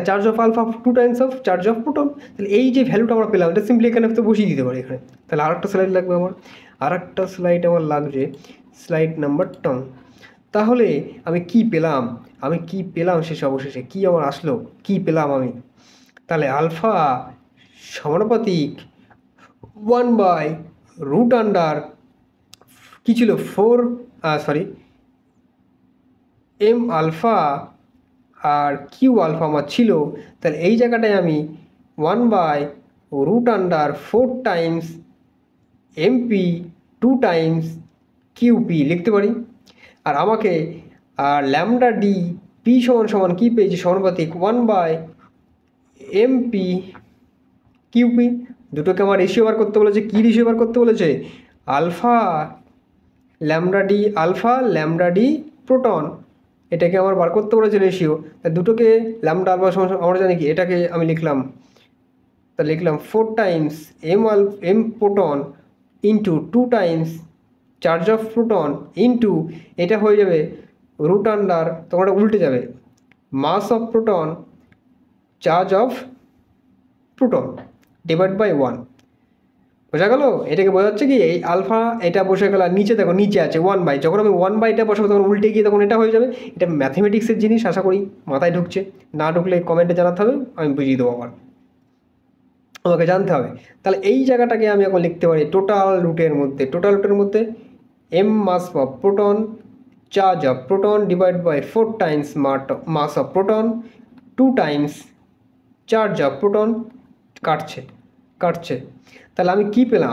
charge of alpha 2 times of charge of proton. তাহলে এই যে ভ্যালুটা আমরা পেলাম, এটা সিম্পলি এখানে তো বসিয়ে দিতে পারি এখানে। তাহলে আরেকটা স্লাইড লাগবে আমার, লাগছে স্লাইড নাম্বার 10। তাহলে আমি কি পেলাম, শেষ অবশেষে কি আমার আসলো, কি পেলাম আমি? তাহলে আলফা সমানুপাতিক 1/√, কি ছিল 4, এম আলফা আর কিউ আলফা আমার ছিল। তাহলে এই জায়গাটায় আমি 1/√4 টাইমস এমপি 2 টাইমস কিউপি লিখতে পারি। আর আমাকে ল্যামডা ডি পি সমান কী পেয়েছি, সমানুপাতিক 1/MP কিউপি। দুটোকে আমার রেশিও বার করতে বলেছে। কী রেশিও বার করতে বলেছে? আলফা ল্যামডা ডি প্রোটন, এটাকে আমার বার করতে বলেছে রেশিও। তা দুটোকে ল্যামডা আলফা সমান আমরা জানি কি, এটাকে আমি লিখলাম 4 times M proton into 2 times charge of proton into এটা হয়ে যাবে √, তখন এটা উল্টে যাবে, mass of proton charge of proton divide by 1। বোঝা গেল? এটাকে বোঝা যাচ্ছে কি, এই আলফা এটা বসে গেল, আর নিচে দেখো নিচে আছে 1/, যখন আমি 1/টা বসাবো তখন উল্টে গিয়ে তখন এটা হয়ে যাবে। এটা ম্যাথমেটিক্সের জিনিস, আশা করি মাথায় ঢুকছে। না ঢুকলে কমেন্টে জানাতে হবে, আমি বুঝিয়ে দেবো। আবার আমাকে জানতে হবে। তাহলে এই জায়গাটাকে আমি এখন লিখতে পারি টোটাল রুটের মধ্যে M mass of proton charge of proton divide by 4 times mass of proton 2 times charge of proton. কাটছে। তাহলে আমি কি পেলাম?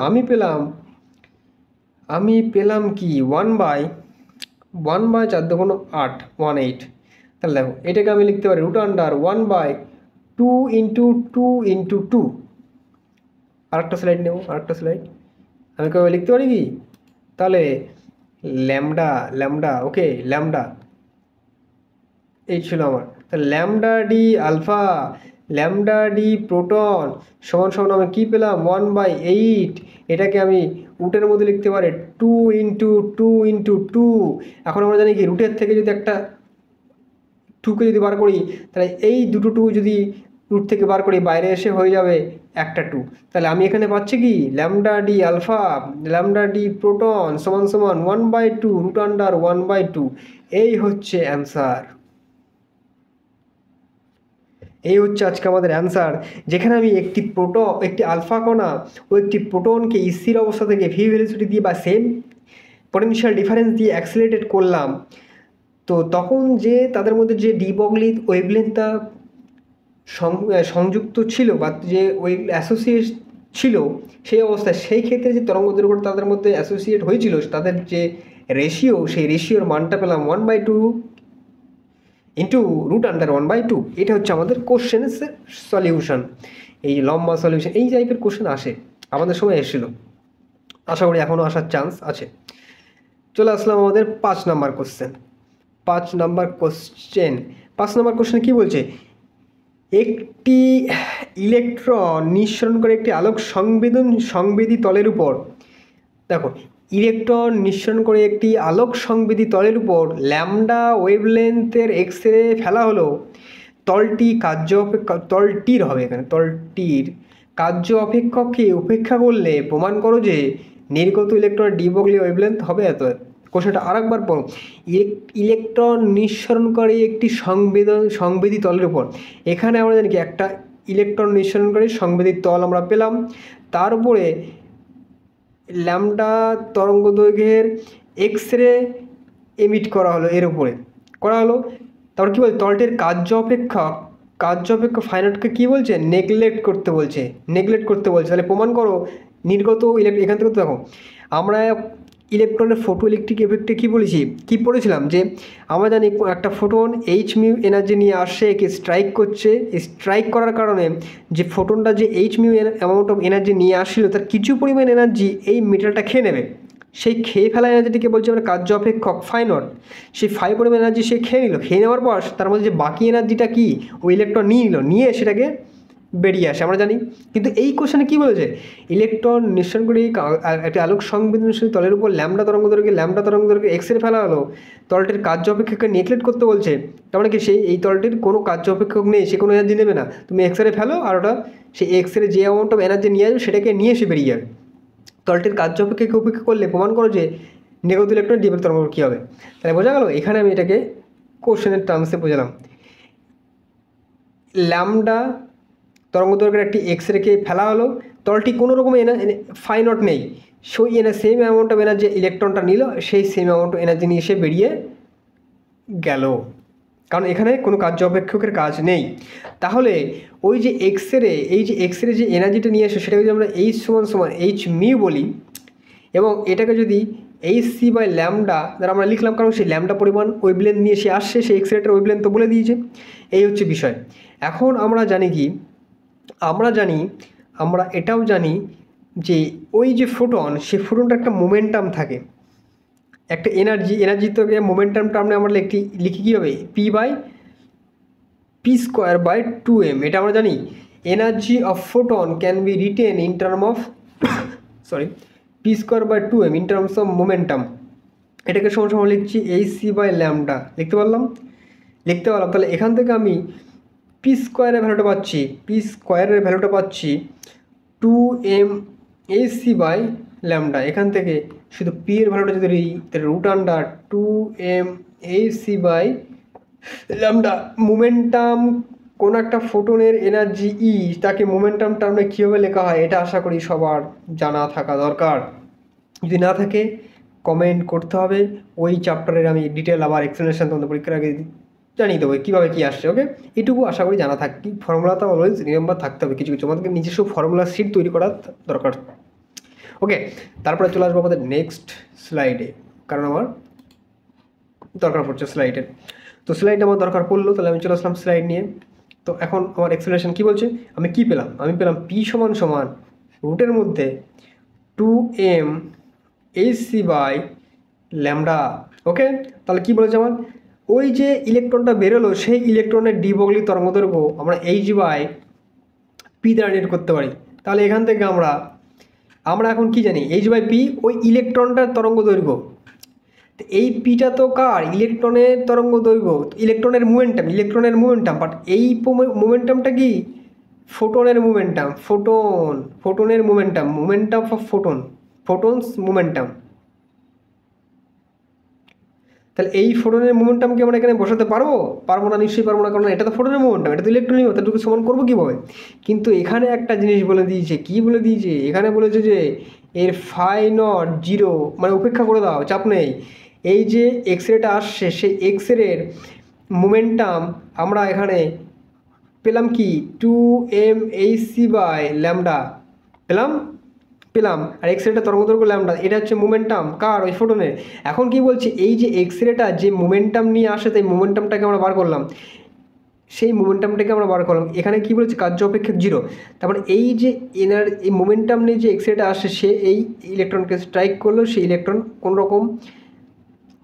আমি পেলাম কি 1/4 দুগুণ 8, 18। তাহলে দেখো এটাকে আমি লিখতে পারি √1/2 ইন্টু 2 আরেকটা স্লাইড আমি কবে লিখতে পারি কি, তাহলে ল্যামডা ওকে, ল্যামডা এই ছিল আমার। তাহলে lambda D alpha lambda D proton সমান আমি কী পেলাম 1/8। এটাকে আমি রুটের মধ্যে লিখতে পারি 2 ইন্টু 2। এখন আমরা জানি কি, রুটের থেকে যদি একটা 2কে যদি বার করি, তাহলে এই দুটো 2 যদি রুট থেকে বার করি বাইরে এসে হয়ে যাবে একটা 2। তাহলে আমি এখানে পাচ্ছি কি, lambda D alpha lambda D proton সমান 1/2 √1/2। এই হচ্ছে অ্যান্সার। এই হচ্ছে আজকে আমাদের অ্যান্সার, যেখানে আমি একটি আলফা কণা ও একটি প্রোটনকে স্থির অবস্থা থেকে ভি ভেলোসিটি দিয়ে বা সেম পটেনশিয়াল ডিফারেন্স দিয়ে অ্যাক্সিলারেটেড করলাম। তো তখন যে তাদের মধ্যে যে ডি ব্রগলি ওয়েভলেন্থটা সংযুক্ত ছিল বা যে অ্যাসোসিয়েট ছিল, সেই অবস্থায় সেই ক্ষেত্রে যে তরঙ্গ দৈর্ঘ্য তাদের মধ্যে অ্যাসোসিয়েট হয়েছিল, তাদের যে রেশিও, সেই রেশিওর মানটা পেলাম 1/2 ইন্টু √1/2। এটা হচ্ছে আমাদের কোশ্চেনের সলিউশন। এই লম্বা সলিউশন এই টাইপের কোশ্চেন আসে, আমাদের সময় এসেছিল, আশা করি এখনও আসার চান্স আছে। চলে আসলাম আমাদের 5 নাম্বার কোশ্চেন কী বলছে? একটি ইলেকট্রন নিঃসরণ করে একটি আলোক সংবেদী তলের উপর, দেখো ইলেকট্রন নিঃসরণ করে একটি আলোক সংবেদী তলের উপর ল্যামডা ওয়েভলেন্থের এক্স-রে ফেলা হলো। তলটির কার্য অপেক্ষককে উপেক্ষা করলে প্রমাণ করো যে নির্গত ইলেকট্রন ডি ব্রগলি ওয়েভলেন্থ হবে এত। কোশ্চেনটা আরেকবার পড়ো। ইলেকট্রন নিঃসরণ করে একটি সংবেদী তলের উপর, এখানে আমরা জানি কি একটা ইলেকট্রন নিঃসরণকারী সংবেদী তল আমরা পেলাম, তার উপরে ল্যামডা তরঙ্গ দৈর্ঘ্যের এক্স-রে এমিট করা হলো, তারপর কী বলছে, তলটির কার্য অপেক্ষক ফাইনাইটকে কী বলছে, নেগলেক্ট করতে বলছে। তাহলে প্রমাণ করো নির্গত এখান থেকে তো দেখো আমরা ইলেকট্রনের ফটো ইলেকট্রিক এফেক্টে কী পড়েছিলাম, যে আমরা জানি একটা ফোটন h-μ এনার্জি নিয়ে আসছে, একে স্ট্রাইক করার কারণে যে ফোটনটা যে h-μ অ্যামাউন্ট অফ এনার্জি নিয়ে আসছিল, তার কিছু পরিমাণ এনার্জি এই মেটালটা খেয়ে নেবে। সেই খেয়ে ফেলা এনার্জিটিকে বলছে আমরা কার্য অপেক্ষক ফাইনট। সেই 5 পরিমাণ এনার্জি সে খেয়ে নেওয়ার পর তার মধ্যে যে বাকি এনার্জিটা কি ওই ইলেকট্রন নিয়ে সেটাকে বেরিয়ে আসে আমরা জানি। কিন্তু এই কোশ্চেনে কী বলেছে, ইলেকট্রন নিঃসরণ করে একটি আলোক সংবেদনশীল তলের উপর ল্যামডা তরঙ্গ দৈর্ঘ্যে এক্স-রে ফেলা হলো, তলটির কার্য অপেক্ষককে নেগলেক্ট করতে বলছে। তার মানে কি, এই তলটির কোনো কার্য অপেক্ষক নেই, সে কোনো এনার্জি নেবে না, তুমি এক্স-রে ফেলো আর ওটা সেই এক্স-রে যে অ্যামাউন্ট অফ এনার্জি নিয়ে আসবে সেটাকে নিয়ে এসে বেরিয়ে যাবে। তলটির কার্য অপেক্ষককে উপেক্ষা করলে প্রমাণ করো যে নেগেটিভ ইলেকট্রন ডি তরঙ্গ কী হবে। তাহলে বোঝা গেল, এখানে আমি এটাকে কোশ্চেনের টার্মসে বোঝালাম। ল্যামডা তরঙ্গ দৈর্ঘ্যের একটি এক্স রেখে ফেলা হলো, তলটি কোনো রকম ফাই নট নেই, সেই সেম অ্যামাউন্ট অফ এনার্জি ইলেকট্রনটা নিল, সেই সেম অ্যামাউন্ট অফ এনার্জি নিয়ে এসে বেরিয়ে গেল, কারণ এখানে কোনো কার্য অপেক্ষকের কাজ নেই। তাহলে ওই যে এক্সরে, এই যে এক্সরে যে এনার্জিটা নিয়ে আসে সেটাকে যদি আমরা এইচ সমান সমান এইচ মিউ বলি, এবং এটাকে যদি এইচ সি বাই ল্যামডা দ্বারা আমরা লিখলাম, কারণ সেই ল্যামডা পরিমাণ ওয়েভলেন্থ নিয়ে সে আসছে, সেই এক্সরেটার ওয়েভলেন্থ তো বলে দিয়েছে। এই হচ্ছে বিষয়। এখন আমরা জানি কি, আমরা এটাও জানি যে ওই যে ফোটন, সেই ফোটনটা একটা মোমেন্টাম থাকে, একটা এনার্জি থেকে মোমেন্টামটা আমরা লিখি কীভাবে, পি স্কোয়ার বাই 2m। এটা আমরা জানি energy of photon can be written in term of P square by 2m in terms of momentum. এটাকে সমান সমান লিখছি এইচ সি বাই ল্যামডা, লিখতে পারলাম। তাহলে এখান থেকে আমি পি স্কোয়ারের ভ্যালুটা পাচ্ছি 2m H C by lambda. এখান থেকে শুধু পি এর ভ্যালুটা যদি দিই, তাহলে root under 2m H C by lambda. Momentum, কোনো একটা ফোটনের এনার্জি ই, তাকে মোমেন্টাম টার্মে কীভাবে লেখা হয় এটা আশা করি সবার জানা থাকা দরকার। যদি না থাকে কমেন্ট করতে হবে, ওই চ্যাপ্টারের আমি ডিটেল আবার এক্সপ্লেনেশন তোমাদের পরীক্ষার আগে জানিয়ে দেবো কীভাবে কী আসছে। ওকে, এটুকু আশা করি জানা থাকি। ফর্মুলাটা অলওয়েজ রিমেম্বার থাকতে হবে, কিছু আমাদেরকে নিজস্ব ফর্মুলা শিট তৈরি করার দরকার। ওকে, তারপরে চলে আসবো আমাদের নেক্সট স্লাইডে, কারণ আমার দরকার পড়ছে স্লাইডের। তো স্লাইড আমার দরকার পড়লো, তাহলে আমি চলে আসলাম স্লাইড নিয়ে। তো এখন আমার এক্সপ্লেনেশন কী বলছে, আমি পেলাম পি সমান সমান রুটের মধ্যে 2m H C by lambda. Okay, তাহলে কী বলেছে আমার, ওই যে ইলেকট্রনটা বেরোলো, সেই ইলেকট্রনের ডি বগলি তরঙ্গদৈর্ঘ্য আমরা এইচ বাই পি দ্বারা নির্ণয় করতে পারি। তাহলে এখান থেকে আমরা এখন কি জানি, এইচ বাই পি ওই ইলেকট্রনটার তরঙ্গ দৈর্ঘ্য। এই পিটা তো কার, ইলেকট্রনের তরঙ্গ দৈর্ঘ্য, ইলেকট্রনের মোমেন্টাম। বাট এই মোমেন্টামটা কি, ফোটনের momentum, momentum of photons momentum. তাহলে এই ফোটনের মোমেন্টামকে আমরা এখানে বসাতে পারবো না, নিশ্চয়ই পারবো না, কারণ এটা তো ফোটনের মোমেন্টাম, এটা তো ইলেকট্রনের, তাহলে সমান করবো কীভাবে। কিন্তু এখানে একটা জিনিস বলে দিয়েছে, এখানে বলেছে যে এর ফাই নট 0, মানে উপেক্ষা করে দাও, চাপ নেই। এই যে এক্স রেটা আসছে, সেই এক্স রের মোমেন্টাম আমরা এখানে পেলাম কি 2m H C by lambda পেলাম, আর এক্স রেটা তরঙ্গদৈর্ঘ্য ল্যামডা। এটা হচ্ছে মোমেন্টাম কার, ওই ফোটনের। এখন কি বলছি, এই যে এক্স রেটা যে মোমেন্টাম নিয়ে আসে, তাই মোমেন্টামটাকে আমরা বার করলাম, এখানে কি বলেছে, কার্য অপেক্ষক 0। তারপরে এই যে এই মোমেন্টাম নিয়ে যে এক্স রেটা আসে, সে এই ইলেকট্রনকে স্ট্রাইক করলো, সেই ইলেকট্রন কোনোরকম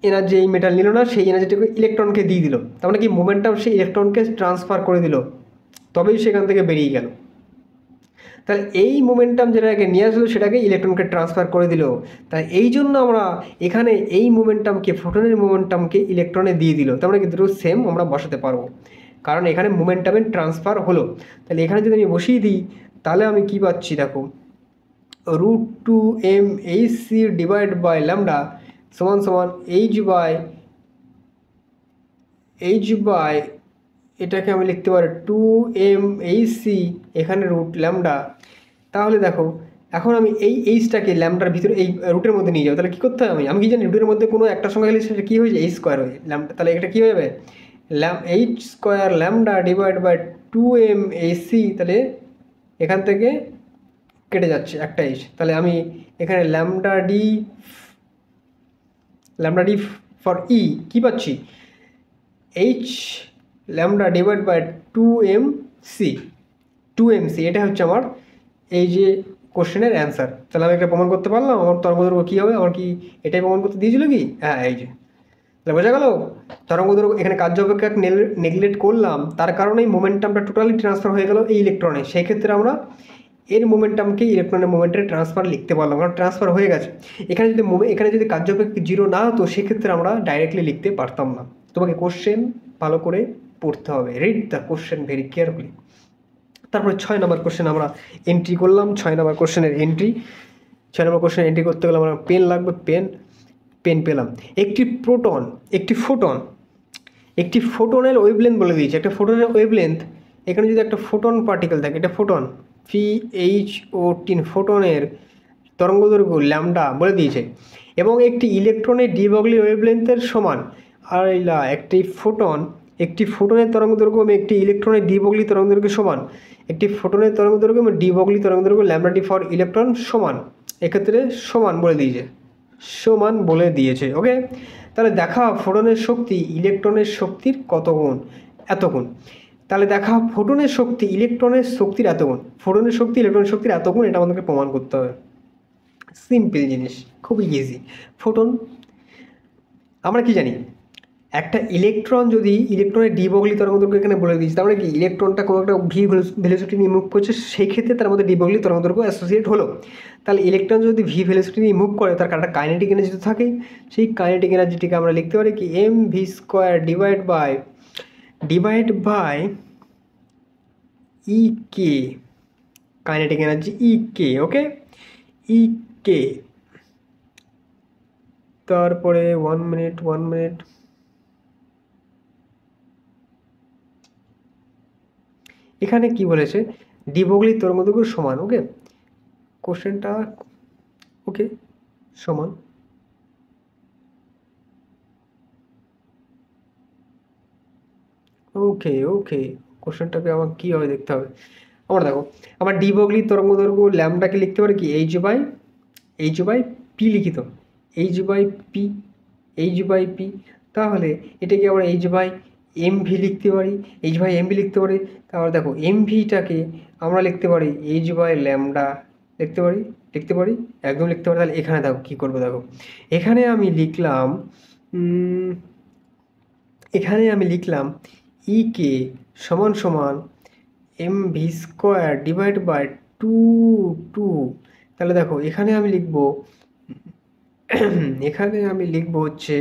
এনার্জি এই মেটাল নিল না, সেই এনার্জিটাকে ইলেকট্রনকে দিয়ে দিল। তার মানে কি, মোমেন্টাম সেই ইলেকট্রনকে ট্রান্সফার করে দিল, তবেই সেখান থেকে বেরিয়ে গেল। তাহলে এই মোমেন্টাম যেটাকে নিয়ে আসলো, সেটাকে ইলেকট্রনকে ট্রান্সফার করে দিল। তাই এই জন্য আমরা এখানে এই মোমেন্টামকে, ফোটনের মোমেন্টামকে ইলেকট্রনে দিয়ে দিল। তার মানে কি দুটো সেম আমরা বসাতে পারবো, কারণ এখানে মোমেন্টামের ট্রান্সফার হলো। তাহলে এখানে যদি আমি বসিয়ে দিই, তাহলে আমি কি পাচ্ছি, দেখো √2m H C divide by lambda সমান সমান এইচ বাই এটাকে আমি লিখতে পারি 2m এইচ সি, এখানে রুট ল্যামডা। তাহলে দেখো, এখন আমি এই এইচটাকে ল্যামডার ভিতরে, এই রুটের মধ্যে নিয়ে যাবো। তাহলে কী করতে হয়, আমি কি জানি, রুটের মধ্যে কোনো একটা সংখ্যা গেলে সেটা কী হয়েছে, এইচ স্কোয়ার হয়ে ল্যামডা। তাহলে এটা কী হবে, H square lambda divide by 2m H C. তাহলে এখান থেকে কেটে যাচ্ছে একটা এইচ। তাহলে আমি এখানে ল্যামডা ডি ফর ই কী পাচ্ছি, H lambda divide by 2mc। এটা হচ্ছে আমার এই যে কোশ্চেনের অ্যান্সার। তাহলে আমি এটা প্রমাণ করতে পারলাম, আমার তরঙ্গদৈর্ঘ্য কী হবে, আমার কি এটাই প্রমাণ করতে দিয়েছিল কি, হ্যাঁ এই যে। তাহলে বোঝা গেল, তরঙ্গদৈর্ঘ্য এখানে কার্য অপেক্ষক নেগলেক্ট করলাম, তার কারণেই মোমেন্টামটা টোটালি ট্রান্সফার হয়ে গেল এই ইলেকট্রনে। সেই ক্ষেত্রে আমরা এর মোমেন্টামকে ইলেকট্রনের মোমেন্টের ট্রান্সফার লিখতে পারলাম, কারণ ট্রান্সফার হয়ে গেছে। এখানে যদি কার্য অপেক্ষক 0 না হতো, সেক্ষেত্রে আমরা ডাইরেক্টলি লিখতে পারতাম না। তোমাকে কোশ্চেন ভালো করে পড়তে হবে, read the question very carefully. তারপরে 6 নম্বর কোশ্চেন আমরা এন্ট্রি করলাম। 6 নম্বর কোশ্চেনের এন্ট্রি করতে গেলে আমার পেন লাগবে, পেন পেন পেলাম। একটি প্রোটন, একটি ফোটনের ওয়েভলেন্থ বলে দিয়েছে। একটা ফোটনের ওয়েভলেন্থ, এখানে যদি একটা ফোটন পার্টিকেল থাকে, এটা ফোটন, PHOT, ফোটনের তরঙ্গদৈর্ঘ্য ল্যামডা বলে দিয়েছে, এবং একটি ইলেকট্রনের ডি ব্রগলি ওয়েভলেন্থের সমান। আর একটি ফোটনের তরঙ্গদৈর্ঘ্য এবং একটি ইলেকট্রনের ডি ব্রগলি তরঙ্গদৈর্ঘ্যের সমান। একটি ফোটনের তরঙ্গদৈর্ঘ্য এবং ডি ব্রগলি তরঙ্গদৈর্ঘ্য ল্যামডা ডি ফর ইলেকট্রন সমান। এক্ষেত্রে সমান বলে দিয়েছে। ওকে, তাহলে দেখা ফোটনের শক্তি ইলেকট্রনের শক্তির কত গুণ? এত গুণ। তাহলে দেখা ফোটনের শক্তি ইলেকট্রনের শক্তির এত গুণ, ফোটনের শক্তি ইলেকট্রনের শক্তির এত গুণ, এটা আমাদেরকে প্রমাণ করতে হবে। সিম্পল জিনিস, খুবই ইজি। ফোটন আমরা কি জানি, একটা ইলেকট্রন যদি ইলেকট্রনের ডি ব্রগলি তরঙ্গদৈর্ঘ্য এখানে বলে দিয়েছে, তার মানে কি ইলেকট্রনটা কোনো একটা ভি ভেলোসিটি নিয়ে মুভ করছে, সেই ক্ষেত্রে তার মধ্যে ডি ব্রগলি তরঙ্গদৈর্ঘ্য অ্যাসোসিয়েট হলো। তাহলে ইলেকট্রন যদি ভি ভেলোসিটি নিয়ে মুভ করে, তার একটা কাইনেটিক এনার্জি তো থাকেই। সেই কাইনেটিক এনার্জিটিকে আমরা লিখতে পারি কি mv² divide by EK, kinetic energy EK। Okay, EK। তারপরে 1 মিনিট, এখানে কি বলেছে, ডি ব্রগলি তরঙ্গদৈর্ঘ্য সমান। ওকে, কোশ্চেনটা ওকে সমান। ওকে, কোশ্চেনটাকে আমার কীভাবে দেখতে হবে, আমরা দেখো, আমার ডি ব্রগলি তরঙ্গদৈর্ঘ্য ল্যামডাকে লিখতে পারি কি এইচ বাই পি লিখিত, এইচ বাই পি। তাহলে এটাকে আমরা এইচ বাই এমভি লিখতে পারি। তাহলে দেখো এমভিটাকে আমরা লিখতে পারি এইচ বাই ল্যামডা, লিখতে পারি একদম লিখতে পারি। তাহলে এখানে দেখো কী করবো, দেখো এখানে আমি লিখলাম EK সমান mv² ডিভাইড বাই 2। তাহলে দেখো এখানে আমি লিখবো হচ্ছে,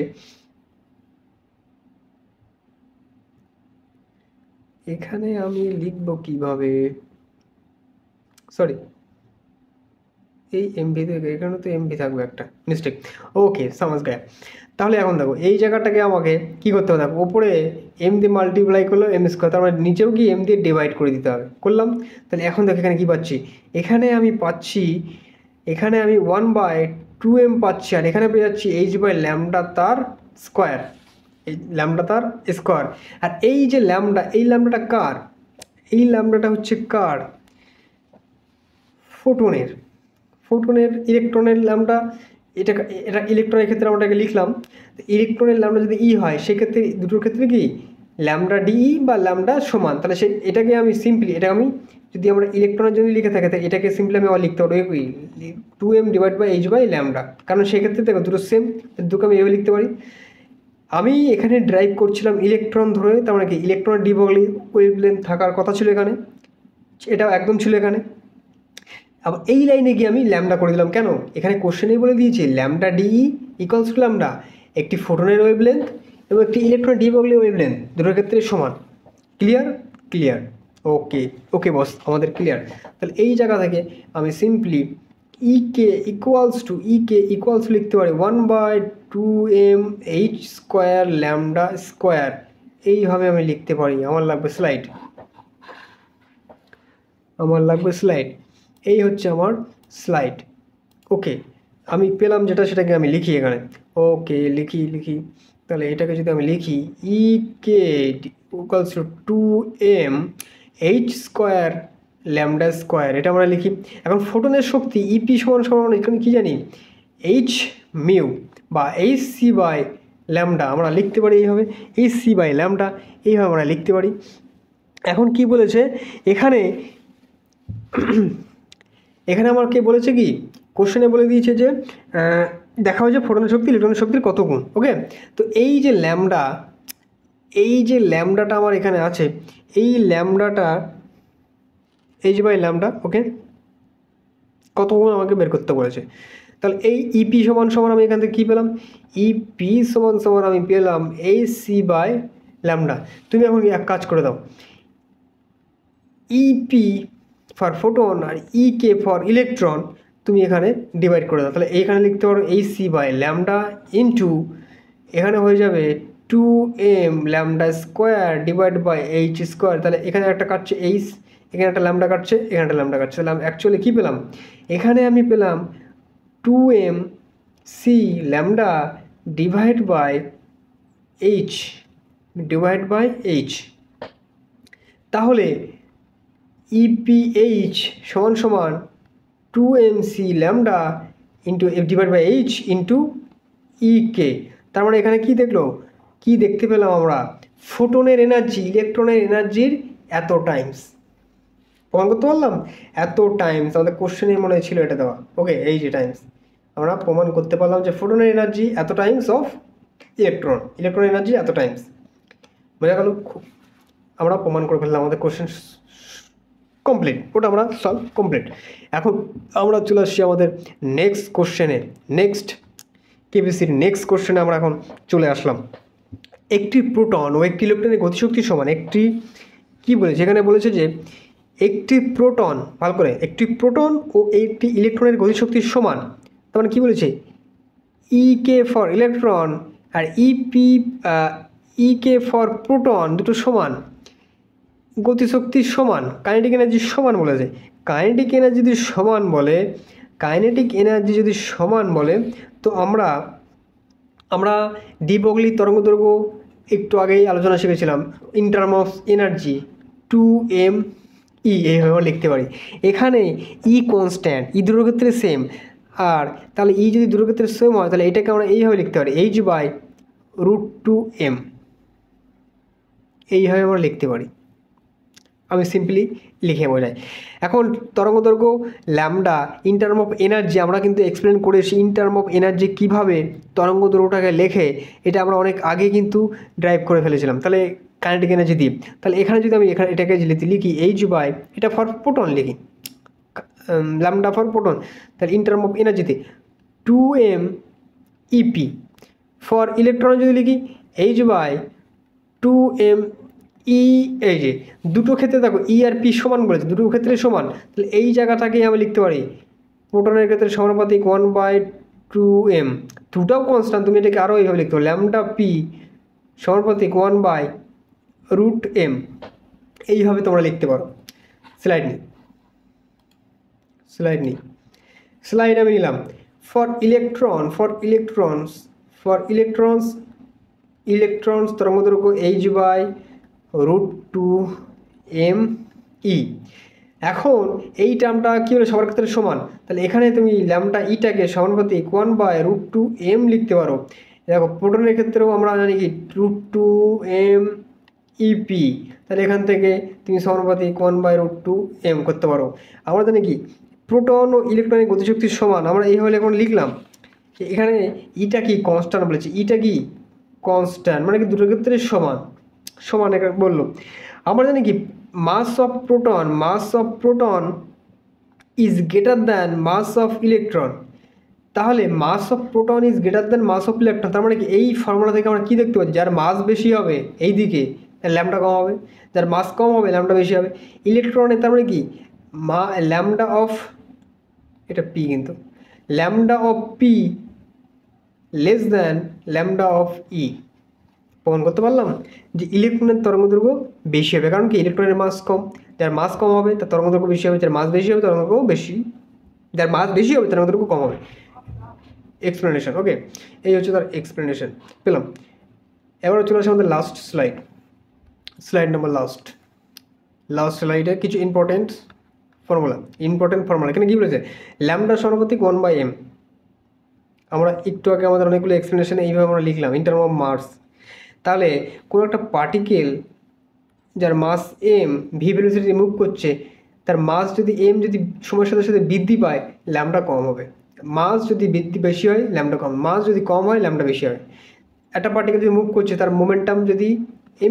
এখানে আমি লিখবো কিভাবে, সরি এই এমভি থেকে, এখানে তো এমভি থাকবে, একটা মিস্টেক। ওকে, সমাজ গায়া। তাহলে এখন দেখো এই জায়গাটাকে আমাকে কী করতে হবে, দেখো ওপরে এম দিয়ে মাল্টিপ্লাই করলো m², তার মানে নিচেও কি এম দিয়ে ডিভাইড করে দিতে হবে, করলাম। তাহলে এখন দেখো এখানে কী পাচ্ছি, এখানে আমি 1/2m পাচ্ছি, আর এখানে পেয়ে যাচ্ছি এইচ বাই ল্যামডা তার স্কোয়ার, আর এই যে ল্যামডা, এই ল্যামডাটা কার, এই ল্যামডাটা হচ্ছে কার, ফোটনের ইলেকট্রনের ল্যামডা। এটা ইলেকট্রনের ক্ষেত্রে আমরা এটাকে লিখলাম, ইলেকট্রনের ল্যামডা যদি ই হয়, সেক্ষেত্রে দুটোর ক্ষেত্রে কি ল্যামডা ডিই বা ল্যামডা সমান। তাহলে এটাকে আমি সিম্পলি, যদি আমরা ইলেকট্রনের জন্য লিখে থাকি, তাহলে এটাকে সিম্পলি আমি লিখতে পারি 2m divide by H by lambda, কারণ সেক্ষেত্রে দেখো দুটো সেম, দুটো আমি এভাবে লিখতে পারি। আমি এখানে ড্রাইভ করছিলাম ইলেকট্রন ধরে, তার মানে কি ইলেকট্রন ডি ব্রগলি ওয়েভলেন্থ থাকার কথা ছিল এখানে, এটাও একদম ছিল এখানে। আবার এই লাইনে গিয়ে আমি ল্যামডা করে দিলাম, কেন, এখানে কোশ্চেনেই বলে দিয়েছে lambda DE equals to lambda, একটি ফোটনের ওয়েভলেন্থ এবং একটি ইলেকট্রন ডি ব্রগলি ওয়েভলেন্থ দুটোর ক্ষেত্রে সমান। ক্লিয়ার। ওকে বস, আমাদের ক্লিয়ার। তাহলে এই জায়গা থেকে আমি সিম্পলি EK ইকুয়ালস লিখতে পারি 1/2m ল্যামডা স্কোয়ার, এইভাবে আমি লিখতে পারি। আমার লাগবে স্লাইড, এই হচ্ছে আমার স্লাইড। ওকে, আমি পেলাম যেটা, সেটাকে আমি লিখি এখানে। ওকে, লিখি। তাহলে এটাকে যদি আমি লিখি EK equals to 2m lambda square, এটা আমরা লিখি। এখন ফোটনের শক্তি EP সমান এখানে কী জানি, H মিউ বা HC বাই ল্যামডা, আমরা লিখতে পারি এইভাবে, HC বাই ল্যামডা, এইভাবে আমরা লিখতে পারি। এখন কি বলেছে এখানে আমাকে বলেছে কি, কোশ্চেনে বলে দিয়েছে যে দেখা হয়েছে ফোটনের শক্তি ইলেকট্রনের শক্তির কত গুণ। ওকে, তো এই যে ল্যামডাটা আমার এখানে আছে, এই ল্যামডাটা এইচ বাই ল্যামডা, ওকে, কত গুণ আমাকে বের করতে বলেছে। তাহলে এই EP সমান আমি এখান থেকে কী পেলাম, EP সমান আমি পেলাম HC বাই ল্যামডা। তুমি এখন এক কাজ করে দাও, EP ফর ফোটন আর EK ফর ইলেকট্রন, তুমি এখানে ডিভাইড করে দাও, তাহলে এইখানে লিখতে পারো H C by lambda into এখানে হয়ে যাবে 2m lambda square divide by H square. তাহলে এখানে একটা কাটছে এইচ, এখানে একটা ল্যামডা কাটছে, এখানে একটা ল্যামডা কাটছে। তাহলে আমি অ্যাকচুয়ালি কী পেলাম, এখানে আমি পেলাম 2m C lambda divide by H. তাহলে ইপিএইচ সমান সমান 2mc lambda into divide by H into EK. তার মানে এখানে কি দেখতে পেলাম আমরা, ফোটনের এনার্জি ইলেকট্রনের এনার্জির এত টাইমস। প্রমাণ করতে পারলাম, এত টাইমস আমাদের কোশ্চেনে মনে ছিল এটা দেওয়া। ওকে, এই যে টাইমস আমরা প্রমাণ করতে পারলাম যে ফোটনের এনার্জি এত টাইমস অফ ইলেকট্রন এনার্জি এত টাইমস। বোঝা গেল, আমরা প্রমাণ করে ফেললাম, আমাদের কোশ্চেন কমপ্লিট, ওটা আমরা সলভ কমপ্লিট। এখন আমরা চলে আসছি আমাদের নেক্সট কোশ্চেনে, নেক্সট কেবিসির নেক্সট কোশ্চেনে আমরা এখন চলে আসলাম। একটি প্রোটন ও একটি ইলেকট্রনের গতিশক্তি সমান। একটি কি বলেছে এখানে, বলেছে যে একটি প্রোটন, ভালো করে, একটি প্রোটন ও একটি ইলেকট্রনের গতিশক্তির সমান। তার মানে কী বলেছে, ইকে ফর ইলেকট্রন আর ইকে ফর প্রোটন দুটো সমান, গতিশক্তির সমান, কাইনেটিক এনার্জি সমান বলেছে। কাইনেটিক এনার্জি যদি সমান বলে তো আমরা ডি ব্রগলি তরঙ্গদৈর্ঘ্য একটু আগেই আলোচনা শিখেছিলাম, in term of energy 2m ই এইভাবে লিখতে পারি। এখানে ই কনস্ট্যান্ট, ই দুটোর ক্ষেত্রে সেম, আর তাহলে ই যদি দুটোর ক্ষেত্রে সেম হয় তাহলে এটাকে আমরা এইভাবে লিখতে পারি, h/√2m, এইভাবে আমরা লিখতে পারি। আমি সিম্পলি লিখে বোঝাই। এখন তরঙ্গদৈর্ঘ্য lambda in term of energy আমরা কিন্তু এক্সপ্লেন করেছি, ইন টার্ম অফ এনার্জি কীভাবে তরঙ্গদৈর্ঘ্যটাকে লেখে এটা আমরা অনেক আগে কিন্তু ড্রাইভ করে ফেলেছিলাম। তাহলে কাইনেটিক এনার্জি দিয়ে, তাহলে এখানে যদি আমি এটাকে লিখি h/, এটা ফর প্রোটন লিখি, ল্যামডা ফর প্রোটন, তাহলে ইন টার্ম অফ এনার্জিতে 2m EP। ফর ইলেকট্রন যদি লিখি h/2m ই, এই যে দুটো ক্ষেত্রে দেখো ই আর পি সমান বলেছে, দুটো ক্ষেত্রে সমান, তাহলে এই জায়গাটাকেই আমি লিখতে পারি প্রোটনের ক্ষেত্রে সমানুপাতিক 1/2m, দুটাও কনস্ট্যান্ট, তুমি এটাকে আরও এইভাবে লিখতে পারো, ল্যামডা পি সমানুপাতিক 1/√m, এইভাবে তোমরা লিখতে পারো। স্লাইড আমি নিলাম। ফর ইলেকট্রনস তরঙ্গদৈর্ঘ্য h/√2m ই। এখন এই টার্মটা কী হলো, সবার ক্ষেত্রে সমান, তাহলে এখানে তুমি ল্যামডা ইটাকে সমানুপাতিক 1/√2m লিখতে পারো। দেখো প্রোটনের ক্ষেত্রেও আমরা জানি কি √2m EP, তাহলে এখান থেকে তুমি সমানুপাতিক 1/√2m করতে পারো। আমরা জানি কি প্রোটন ও ইলেকট্রনের গতিশক্তির সমান, আমরা এইভাবে এখন লিখলাম। এখানে ইটা কি কনস্ট্যান্ট বলেছে, ইটা কি কনস্ট্যান্ট, মানে কি দুটোর ক্ষেত্রে সমান এখানে বললো। আমরা জানি কি mass of proton is greater than mass of electron. তাহলে mass of proton is greater than mass of electron, তার মানে কি এই ফর্মুলা থেকে আমরা কী দেখতে পাচ্ছি, যার মাস বেশি হবে এই দিকে ল্যামডা কম হবে, যার মাস কম হবে ল্যামডা বেশি হবে। ইলেকট্রনের তার মানে কি ল্যামডা অফ, এটা পি, কিন্তু lambda of P less than lambda of E. প্রমাণ করতে পারলাম যে ইলেকট্রনের তরঙ্গদৈর্ঘ্য বেশি হবে, কারণ কি ইলেকট্রনের মাস কম, যার মাস কম হবে তার তরঙ্গদৈর্ঘ্য বেশি হবে, যার মাস বেশি হবে তরঙ্গদৈর্ঘ্য বেশি, যার মাস বেশি হবে তরঙ্গদৈর্ঘ্য কম হবে। এক্সপ্লেনেশন, ওকে, এই হচ্ছে তার এক্সপ্লেনেশন পেলাম। এবার চলে আসে আমাদের স্লাইড নাম্বার লাস্ট স্লাইডে কিছু ইম্পর্টেন্ট ফর্মুলা। এখানে কী বলেছে, ল্যামডা সমানুপাতিক 1/m। আমরা একটু আগে আমাদের অনেকগুলো এক্সপ্লেনেশনে এইভাবে আমরা লিখলাম ইন টার্ম অফ মাস। তাহলে কোনো একটা পার্টিকেল যার মাস m ভি ভেলোসিটি মুভ করছে, তার মাস যদি m যদি সময়ের সাথে সাথে বৃদ্ধি পায় ল্যামডা কম হবে। মাস যদি বেশি হয় ল্যামডা কম, মাস যদি কম হয় ল্যামডা বেশি হয়। একটা পার্টিকেল যদি মুভ করছে তার মোমেন্টাম যদি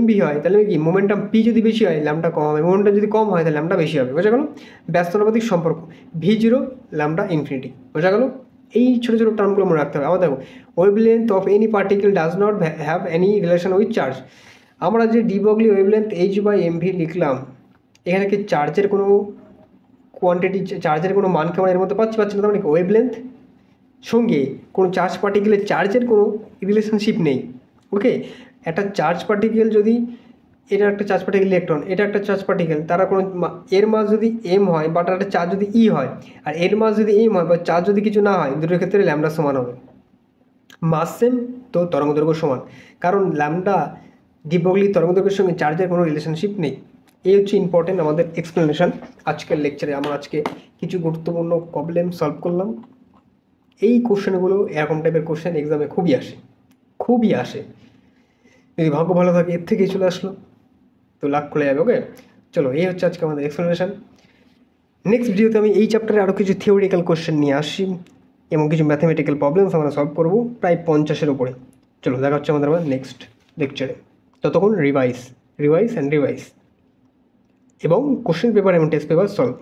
mv হয় তাহলে কি মোমেন্টাম p যদি বেশি হয় ল্যামডা কম হবে, মোমেন্টাম যদি কম হয় তাহলে ল্যামডা বেশি হবে। বোঝা গেল ব্যস্তানুপাতিক সম্পর্ক v0 ল্যামডা ইনফিনিটি। বোঝা গেল, এই ছোটো ছোটো টার্মগুলো মনে রাখতে হবে। আবার দেখো wavelength of any particle does not have any relation with charge. আমরা যে ডি ব্রগলি ওয়েভলেন্থ h/mv লিখলাম, এখানে কি চার্জের কোয়ান্টিটি চার্জের কোনো মানকে আমরা এর মধ্যে পাচ্ছি না, তার মানে ওয়েভলেন্থ সঙ্গে কোনো চার্জ পার্টিকেলের চার্জের কোনো রিলেশনশিপ নেই। ওকে, একটা চার্জ পার্টিকেল যদি, এটা একটা চার্জ পার্টিকেল ইলেকট্রন, এটা একটা চার্জ পার্টিকেল, তারা কোনো এর মাস যদি এম হয় বা একটা চার্জ যদি ই হয়, আর এর মাস যদি এম হয় বা চার্জ যদি কিছু না হয়, দুটোর ক্ষেত্রে ল্যামডা সমান হবে। মাস সেম তো তরঙ্গদৈর্ঘ্য সমান, কারণ ল্যামডা ডি ব্রগলি তরঙ্গদৈর্ঘ্যের সঙ্গে চার্জের কোনো রিলেশনশিপ নেই। এই হচ্ছে ইম্পর্টেন্ট আমাদের এক্সপ্লেনেশন। আজকের লেকচারে আমরা আজকে কিছু গুরুত্বপূর্ণ প্রবলেম সলভ করলাম। এই কোশ্চেনগুলো এরকম টাইপের কোশ্চেন এক্সামে খুবই আসে। যদি ভাগ্য ভালো থাকে এর থেকেই চলে আসলো তো লাখ খুলে যাবে। ওকে, চলো, এই হচ্ছে আজকে আমাদের এক্সপ্লেনেশন। নেক্সট ভিডিওতে আমি এই চ্যাপ্টারে আরও কিছু থিওরিটিক্যাল কোশ্চেন নিয়ে আসছি এবং কিছু ম্যাথমেটিক্যাল প্রবলেমস আমরা সলভ করবো প্রায় 50-এর উপরে। চলো, দেখা হচ্ছে আমাদের আবার নেক্সট লেকচারে। ততক্ষণ রিভাইজ এবং কোশ্চেন পেপার এবং টেস্ট পেপার সলভ।